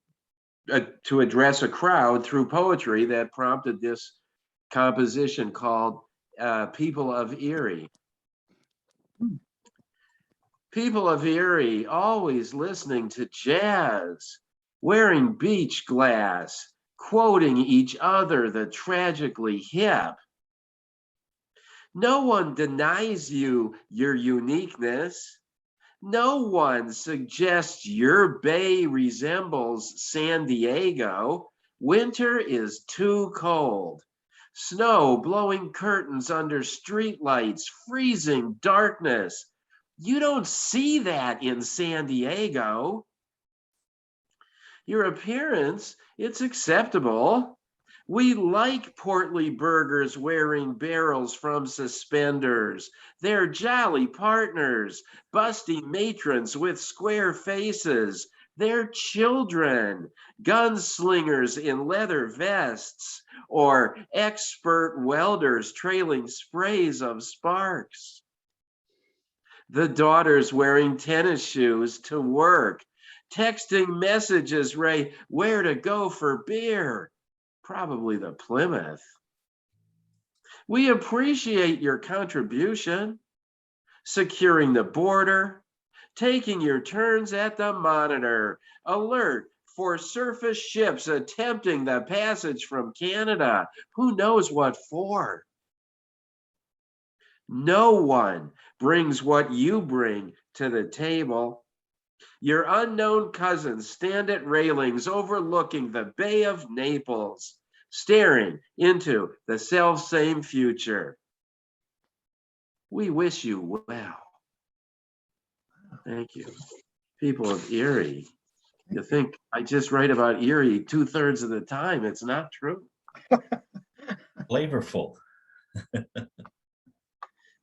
to address a crowd through poetry that prompted this composition called People of Erie. People of Erie, always listening to jazz, wearing beach glass, quoting each other the tragically hip. No one denies you your uniqueness. No one suggests your bay resembles San Diego. Winter is too cold. Snow blowing curtains under streetlights, freezing darkness. You don't see that in San Diego. Your appearance, it's acceptable. We like portly burgers wearing barrels from suspenders. They're jolly partners, busty matrons with square faces. They're children, gunslingers in leather vests, or expert welders trailing sprays of sparks. The daughters wearing tennis shoes to work, texting messages, Ray, where to go for beer, probably the Plymouth. We appreciate your contribution, securing the border, taking your turns at the monitor, alert for surface ships attempting the passage from Canada. Who knows what for? No one brings what you bring to the table. Your unknown cousins stand at railings overlooking the Bay of Naples, staring into the self-same future. We wish you well. Thank you. People of Erie. You think I just write about Erie 2/3 of the time. It's not true. Flavorful.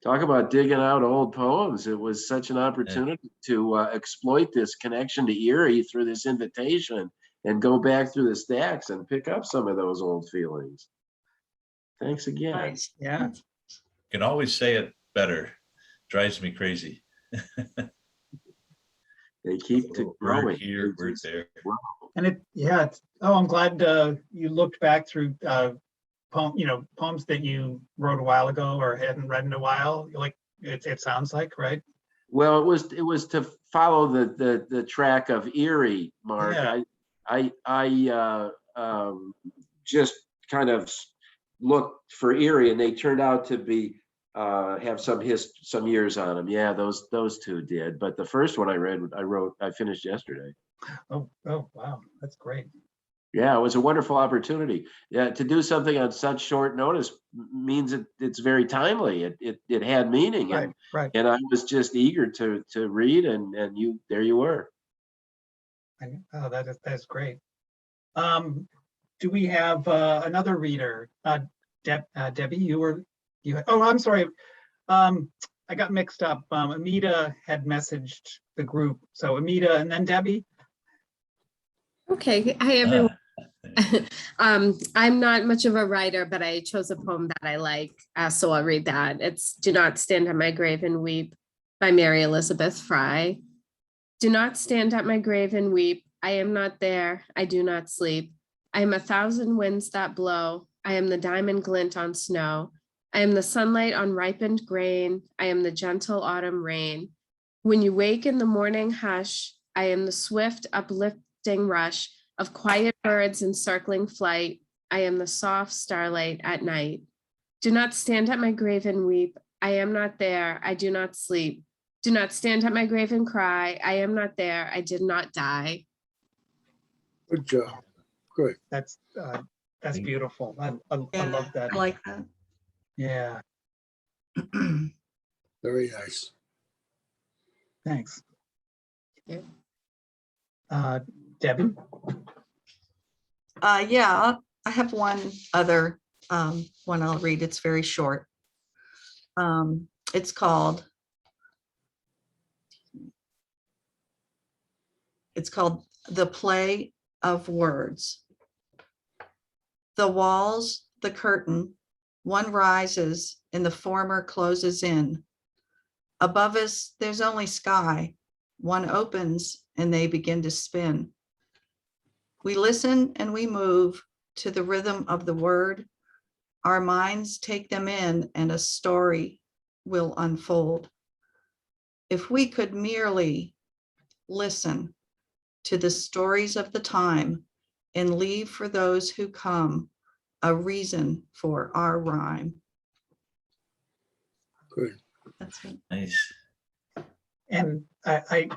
Talk about digging out old poems. It was such an opportunity to exploit this connection to Erie through this invitation and go back through the stacks and pick up some of those old feelings. Thanks again. Nice. Yeah. Can always say it better. Drives me crazy. They keep Word growing. here, word there. And I'm glad you looked back through poems that you wrote a while ago or hadn't read in a while. Like it sounds like, right? Well, it was to follow the track of Erie, Mark. Yeah. I just kind of looked for Erie, and they turned out to be have some years on them. Yeah, those two did. But the first one I finished yesterday. Oh, wow, that's great. Yeah, it was a wonderful opportunity. Yeah, to do something on such short notice means it's very timely. It had meaning, Right, right. and I was just eager to read, and there you were. Oh, that's great. Do we have another reader? Debbie, oh, I'm sorry. I got mixed up. Amita had messaged the group. So Amita and then Debbie. Okay, hi everyone. I'm not much of a writer, but I chose a poem that I like, so I'll read that. It's Do Not Stand at My Grave and Weep by Mary Elizabeth Fry. Do not stand at my grave and weep. I am not there. I do not sleep. I am 1,000 winds that blow. I am the diamond glint on snow. I am the sunlight on ripened grain. I am the gentle autumn rain. When you wake in the morning hush, I am the swift uplifting rush of quiet birds in circling flight. I am the soft starlight at night. Do not stand at my grave and weep. I am not there. I do not sleep. Do not stand at my grave and cry. I am not there. I did not die. Good job. Good. That's beautiful. I love that. I like that. Yeah. Very nice. Thanks. Yeah. Debbie. Yeah, I have one other one I'll read. It's very short. It's called The Play of Words. The walls, the curtain, one rises and the former closes in. Above us, there's only sky. One opens and they begin to spin. We listen and we move to the rhythm of the word. Our minds take them in and a story will unfold. If we could merely listen to the stories of the time and leave for those who come a reason for our rhyme. Good. That's it. Nice. And I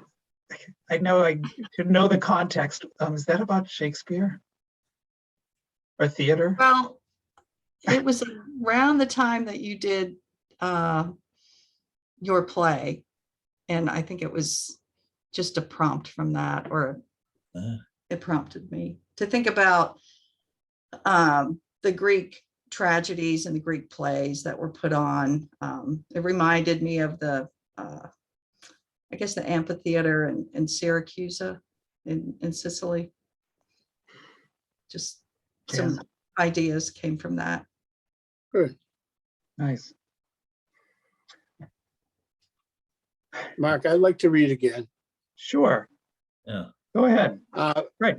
know I should know the context. Is that about Shakespeare or theater? Well, it was around the time that you did your play. And I think it was just a prompt from that, or it prompted me to think about the Greek tragedies and the Greek plays that were put on. It reminded me of the, I guess, the amphitheater in Syracuse. in Sicily. Just some ideas came from that. Good. Nice. Mark, I'd like to read again. Sure. Yeah. Go ahead. Right.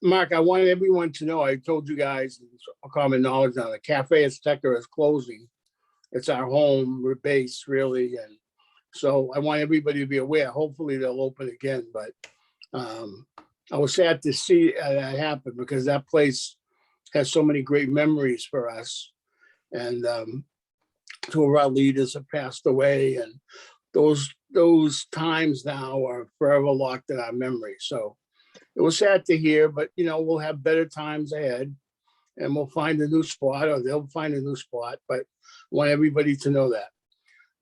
Mark, I want everyone to know, I told you guys, it's a common knowledge now, the Cafe Azteca is closing. It's our home, we're base really, and so I want everybody to be aware. Hopefully they'll open again, but I was sad to see that happen because that place has so many great memories for us. And two of our leaders have passed away, and those times now are forever locked in our memory. So it was sad to hear, but we'll have better times ahead, and we'll find a new spot, or they'll find a new spot. But I want everybody to know that.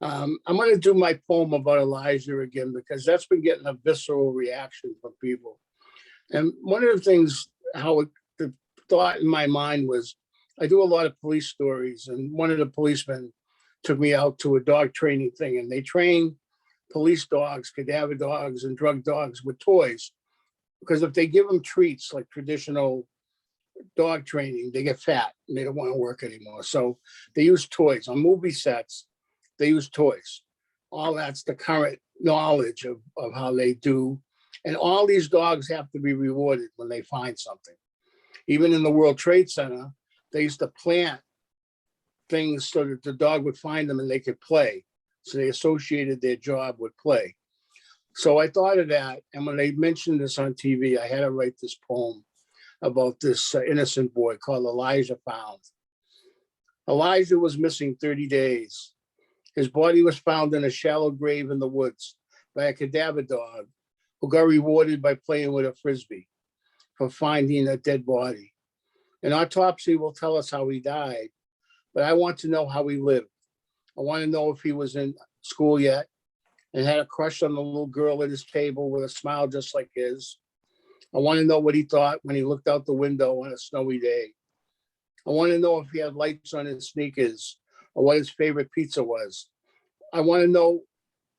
I'm going to do my poem about Elijah again because that's been getting a visceral reaction from people. And one of the things, the thought in my mind was, I do a lot of police stories, and one of the policemen took me out to a dog training thing, and they train police dogs, cadaver dogs, and drug dogs with toys. Because if they give them treats like traditional dog training, they get fat and they don't want to work anymore. So they use toys. On movie sets, they use toys. All that's the current knowledge of how they do. And all these dogs have to be rewarded when they find something. Even in the World Trade Center, they used to plant things so that the dog would find them and they could play. So they associated their job with play. So I thought of that. And when they mentioned this on TV, I had to write this poem about this innocent boy called Elijah Found. Elijah was missing 30 days. His body was found in a shallow grave in the woods by a cadaver dog who got rewarded by playing with a Frisbee for finding a dead body. An autopsy will tell us how he died, but I want to know how he lived. I want to know if he was in school yet and had a crush on the little girl at his table with a smile just like his. I want to know what he thought when he looked out the window on a snowy day. I want to know if he had lights on his sneakers or what his favorite pizza was. I want to know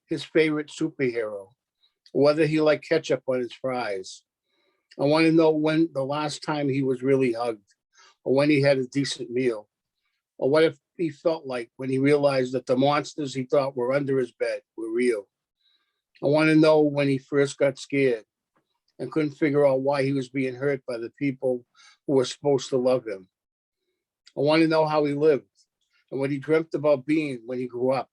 his favorite superhero, whether he liked ketchup on his fries. I want to know when the last time he was really hugged, or when he had a decent meal, or what if he felt like when he realized that the monsters he thought were under his bed were real. I want to know when he first got scared and couldn't figure out why he was being hurt by the people who were supposed to love him. I want to know how he lived and what he dreamt about being when he grew up.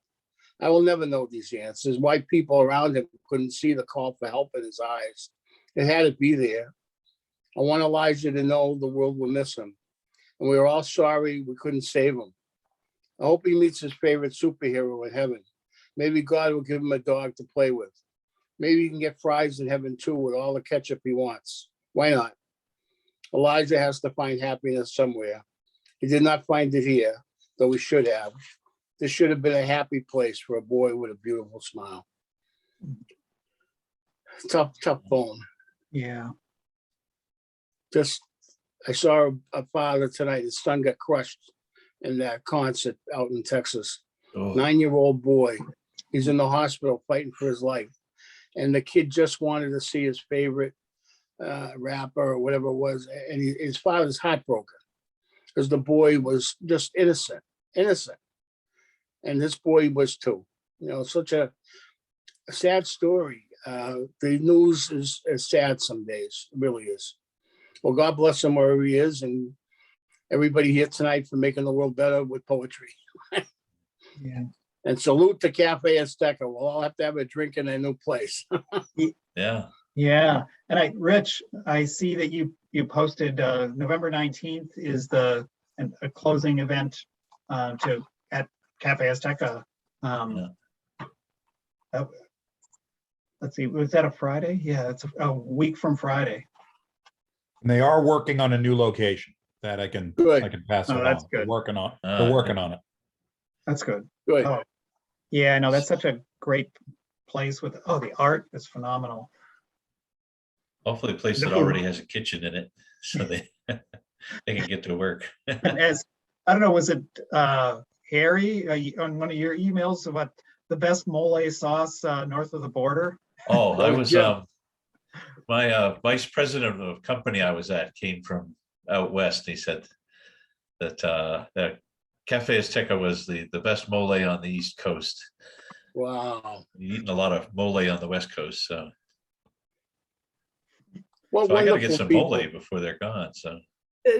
I will never know these answers, why people around him couldn't see the call for help in his eyes. It had to be there. I want Elijah to know the world will miss him, and we are all sorry we couldn't save him. I hope he meets his favorite superhero in heaven. Maybe God will give him a dog to play with. Maybe he can get fries in heaven too with all the ketchup he wants. Why not? Elijah has to find happiness somewhere. He did not find it here, though he should have. This should have been a happy place for a boy with a beautiful smile. Tough poem. Yeah. I saw a father tonight, his son got crushed in that concert out in Texas. Oh. 9-year-old boy. He's in the hospital fighting for his life. And the kid just wanted to see his favorite rapper or whatever it was. And his father's heartbroken because the boy was just innocent. And this boy was too. Such a sad story. The news is sad some days. It really is. Well, God bless him wherever he is, and everybody here tonight for making the world better with poetry. Yeah. And salute to Cafe Azteca. We'll all have to have a drink in a new place. Yeah. Yeah. And Rich, I see that you posted November 19th is a closing event at Cafe Azteca. Let's see, was that a Friday? Yeah, it's a week from Friday. And they are working on a new location that I can pass it on. That's They're good. working on it. That's good. Good. Oh, yeah, no, that's such a great place with, the art is phenomenal. Hopefully a place that already has a kitchen in it, so they can get to work. And I don't know, was it Harry on one of your emails about the best mole sauce north of the border? Oh, I was My vice president of the company I was at came from out west. He said that that Cafe Azteca was the best mole on the East Coast. Wow. Eating a lot of mole on the West Coast, so What I got to get wonderful some people. mole before they're gone. So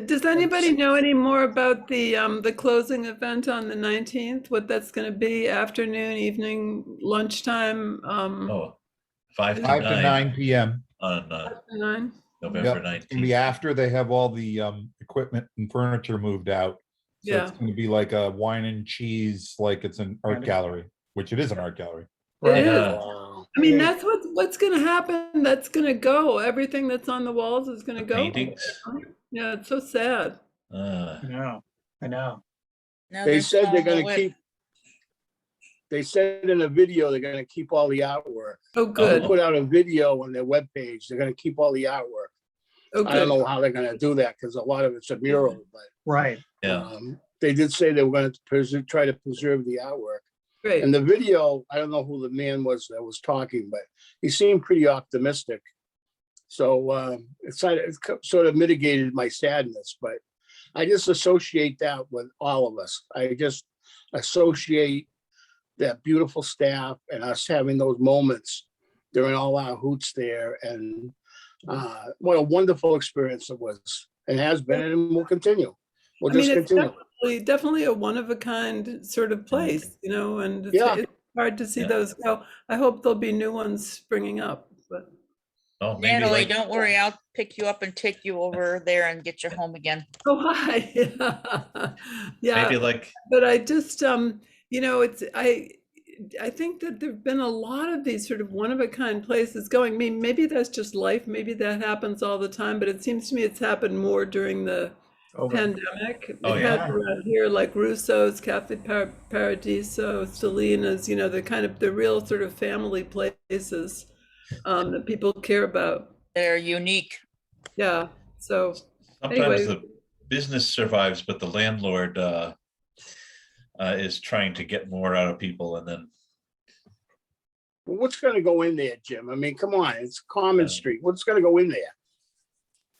Does anybody know any more about the closing event on the 19th? What that's going to be? Afternoon, evening, lunchtime? 5 to 5 to 9 9 p.m. on 9? November Yep, it's gonna be 19th. after they have all the equipment and furniture moved out. So Yeah. it's gonna be like a wine and cheese, like it's an art Right. gallery, which it is an art gallery. It is. Yeah. Wow. I mean, that's what's going to happen. That's going to go. Everything that's on the walls is going to The go. paintings. Yeah, it's so sad. Uh, I know. They said they're gonna keep. They said in a video they're gonna keep all the artwork. Oh, They good. put out a video on their webpage. They're gonna keep all the artwork. Oh, I don't good. know how they're gonna do that because a lot of it's a mural, but Right. yeah. they did say they were going to try to preserve the artwork. Great. And the video, I don't know who the man was that was talking, but he seemed pretty optimistic. So it's sort of mitigated my sadness, but I just associate that with all of us. I just associate that beautiful staff and us having those moments during all our hoots there. And what a wonderful experience it was and has been and will continue. We'll I mean, just it's continue. definitely a one of a kind sort of place, you know, and Yeah. it's hard to see Yeah. those go. I hope there'll be new ones springing up, but Oh, maybe Natalie, like don't worry, I'll pick you up and take you over there and get you home again. oh, hi. Yeah, maybe like but I just, you know, I think that there've been a lot of these sort of one of a kind places going. I mean, maybe that's just life. Maybe that happens all the time, but it seems to me it's happened more during the pandemic. Oh, It yeah. had around here like Russo's, Cafe Paradiso, Selena's, you know, the kind of the real sort of family places that people care about. They're unique. Yeah. So sometimes anyway. the business survives, but the landlord is trying to get more out of people, and then Well, what's going to go in there, Jim? I mean, come on, it's Common Street. What's going to go in there?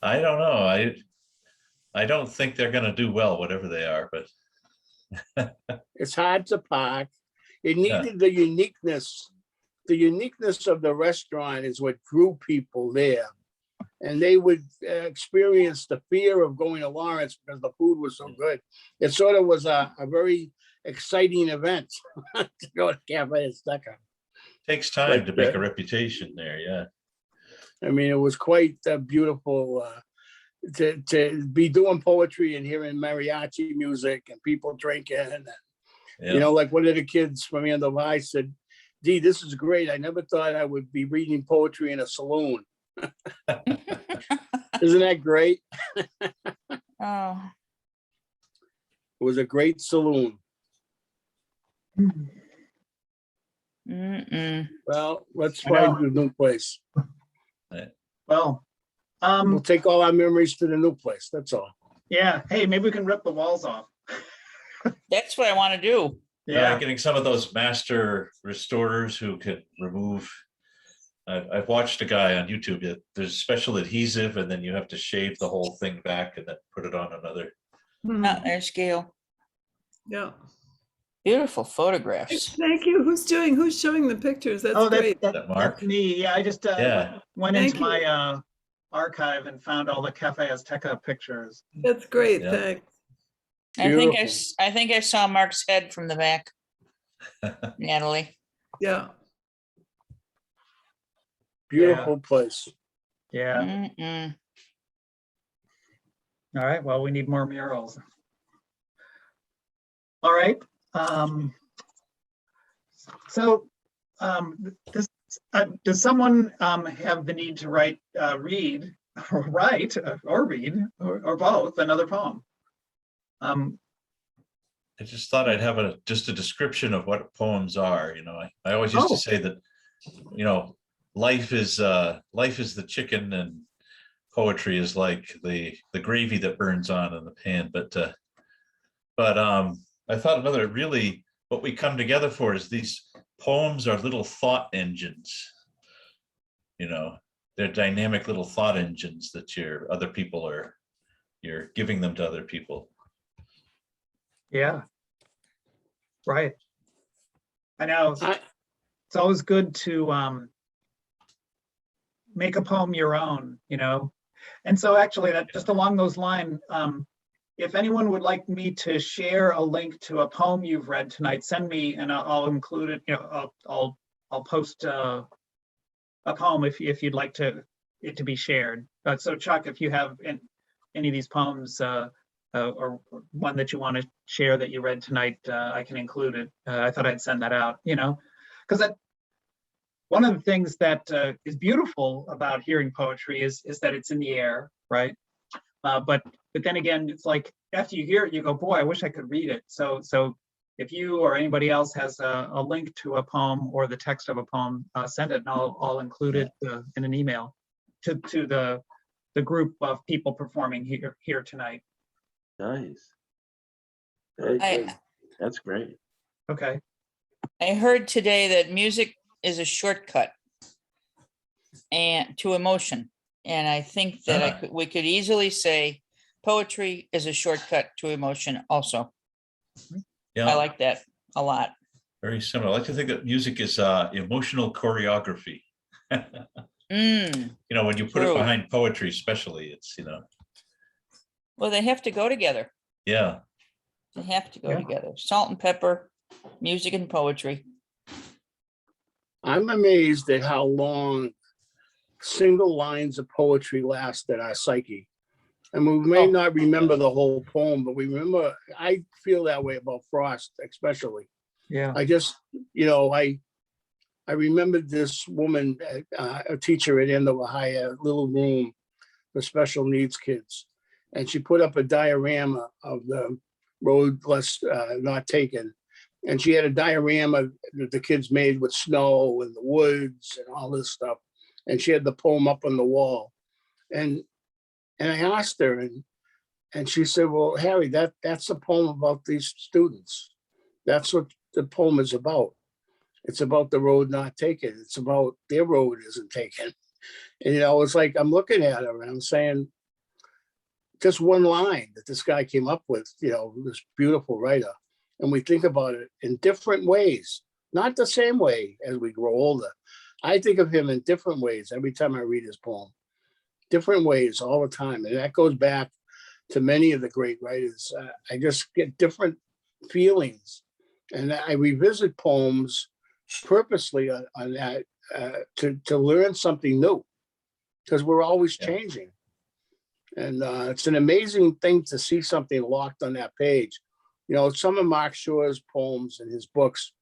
I don't know. I don't think they're going to do well, whatever they are. But It's hard to park. It needed the uniqueness. The uniqueness of the restaurant is what drew people there. And they would experience the fear of going to Lawrence because the food was so good. It sort of was a very exciting event to go to Cafe Azteca. takes time But, to make a reputation there. Yeah. I mean, it was quite beautiful to be doing poetry and hearing mariachi music and people drinking. And, Yeah. you know, like one of the kids from Andover said, "Dee, this is great. I never thought I would be reading poetry in a saloon." Isn't that great? Oh, It was a great saloon. mm-mm. Well, let's I find know. the new place. Well, We'll take all our memories to the new place. That's all. yeah. Hey, maybe we can rip the walls off. That's what I want to do. Yeah. Getting some of those master restorers who could remove. I've watched a guy on YouTube. There's special adhesive, and then you have to shave the whole thing back and then put it on another. Oh, there's Gayle. Yeah. Beautiful photographs. Thank you. Who's showing the pictures? That's Oh, great. That Mark? that's me. Yeah, I just Yeah. went Thank into you. my archive and found all the Cafe Azteca pictures. That's great. Yeah. Thanks. I think I saw Mark's head from the back, Natalie. Yeah. Beautiful place. Yeah. Mm-mm. All right. Well, we need more murals. All right. So does someone have the need to read or both another poem? I just thought I'd have just a description of what poems are. You know, I always used to say that, you know, life is the chicken and poetry is like the gravy that burns on in the pan. But I thought another really what we come together for is these poems are little thought engines, you know, they're dynamic little thought engines that you're giving them to other people. Yeah. Right. I know. It's always good to make a poem your own, you know? And so actually that just along those lines, if anyone would like me to share a link to a poem you've read tonight, send me and I'll include it, you know, I'll post a poem if you'd like it to be shared. So Chuck, if you have any of these poems or one that you want to share that you read tonight, I can include it. I thought I'd send that out, you know, because one of the things that is beautiful about hearing poetry is that it's in the air, right? But then again, it's like after you hear it, you go, boy, I wish I could read it. So if you or anybody else has a link to a poem or the text of a poem, send it and I'll include it in an email to the group of people performing here tonight. Nice. That's great. Okay. I heard today that music is a shortcut and to emotion. And I think that we could easily say poetry is a shortcut to emotion also. Yeah, I like that a lot. very similar. I like to think that music is emotional choreography. You know, when you put it True. behind poetry, especially, it's, you know. Well, they have to go together. Yeah. They have to go together. Salt and pepper, music and poetry. I'm amazed at how long single lines of poetry last in our psyche. And we may not remember the whole poem, but we remember, I feel that way about Frost, especially. Yeah. I just, you know, I remembered this woman, a teacher at Andover High, a little room for special needs kids. And she put up a diorama of the road not taken. And she had a diorama that the kids made with snow and the woods and all this stuff. And she had the poem up on the wall. And I asked her, and she said, well, Harry, that's a poem about these students. That's what the poem is about. It's about the road not taken. It's about their road isn't taken. And, you know, it's like, I'm looking at her and I'm saying, just one line that this guy came up with, you know, this beautiful writer. And we think about it in different ways, not the same way as we grow older. I think of him in different ways every time I read his poem, different ways all the time. And that goes back to many of the great writers. I just get different feelings. And I revisit poems purposely on that to learn something new, because we're always changing. And it's an amazing thing to see something locked on that page. You know, some of Mark Shaw's poems and his books,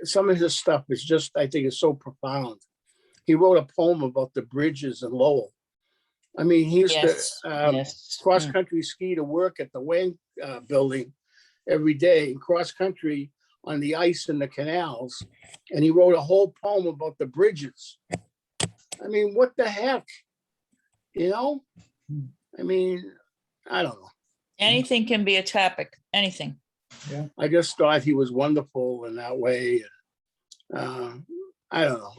some of his stuff is just, I think, is so profound. He wrote a poem about the bridges in Lowell. I mean, he used to cross-country ski to work at the Wayne building every day, cross-country on the ice in the canals. And he wrote a whole poem about the bridges. I mean, what the heck? You know? I mean, I don't know. Anything can be a topic, anything. Yeah. I just thought he was wonderful in that way. I don't know.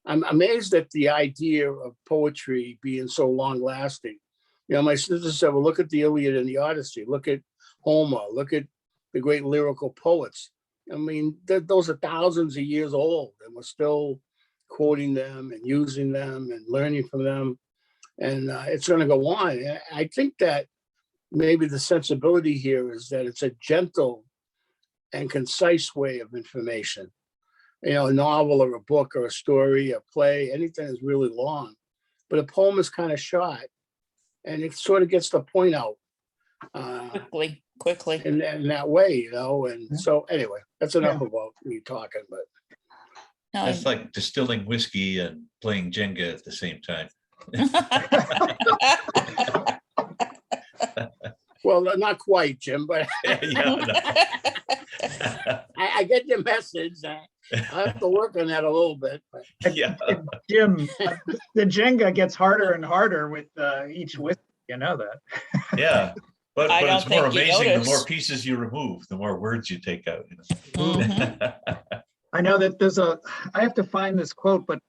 I'm amazed at the idea of poetry being so long lasting. You know, my sister said, well, look at the Iliad and the Odyssey, look at Homer, look at the great lyrical poets. I mean, those are thousands of years old and we're still quoting them and using them and learning from them. And it's going to go on. I think that maybe the sensibility here is that it's a gentle and concise way of information. You know, a novel or a book or a story, a play, anything is really long, but a poem is kind of short and it sort of gets the point out. Quickly. In that way, you know, and so anyway, that's enough about me talking, but. No, That's like distilling whiskey and playing Jenga at the same time. Well, not quite, Jim, but I get your message. I have to work on that a little bit. But. Yeah. Jim, the Jenga gets harder and harder with each whiskey, you know that. Yeah, but I don't it's more think you amazing the more notice. pieces you remove, the more words you take out. You know? I know that I have to find this quote, but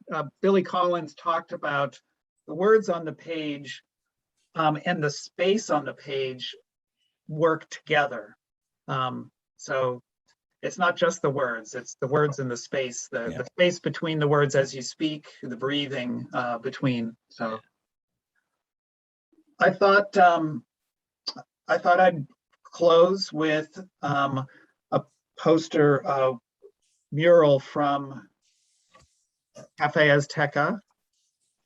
Billy Collins talked about the words on the page and the space on the page work together. So it's not just the words, it's the words and the space, the space between the words as you speak, the breathing between. So I thought I'd close with a poster mural from Cafe Azteca,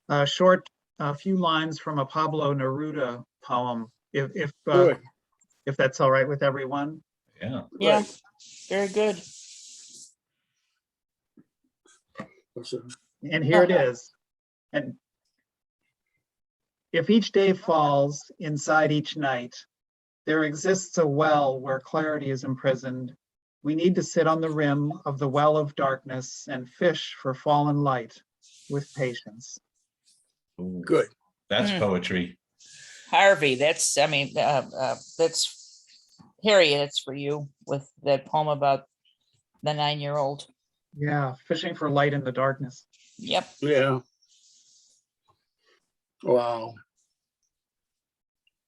a few lines from a Pablo Neruda poem, if that's all right with everyone. Yeah. Yeah, very good. And here it is. And if each day falls inside each night, there exists a well where clarity is imprisoned. We need to sit on the rim of the well of darkness and fish for fallen light with patience. Ooh, Good. that's poetry. Harvey, that's, I mean, that's Harriet, it's for you with that poem about the 9-year-old. Yeah, fishing for light in the darkness. Yep. Yeah. Wow.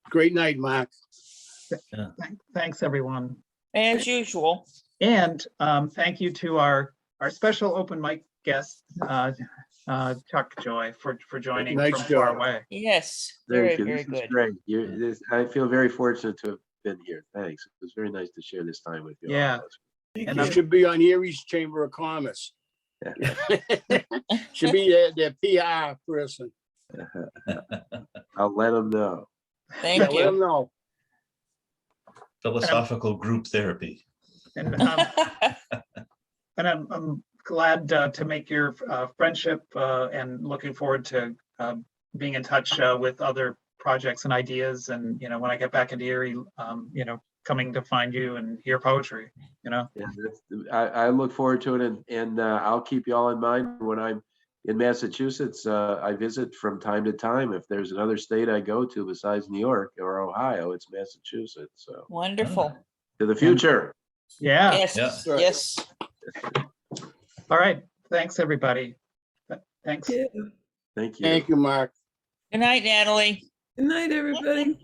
Great night, Mark. Thanks, everyone. As usual. And thank you to our special open mic guest, Chuck Joy, for joining Nice from far job. away. Yes, very, very This is good. great. I feel very fortunate to have been here. Thanks. It was very nice to share this time with you. Yeah. Thank And you. Should be on Erie's Chamber of Commerce. Should be their PR person. I'll let them know. Thank Let them you. know. Philosophical group therapy. And I'm glad to make your friendship and looking forward to being in touch with other projects and ideas. And, when I get back into Erie, coming to find you and hear poetry, Yeah, I look forward to it, and I'll keep you all in mind when I'm in Massachusetts. I visit from time to time. If there's another state I go to besides New York or Ohio, it's Massachusetts. So Wonderful. to the future. Yeah. Yes, Yeah. yes. All right. Thanks, everybody. Thanks. Yeah. Thank you. Thank you, Mark. Good night, Natalie. Good night, everybody.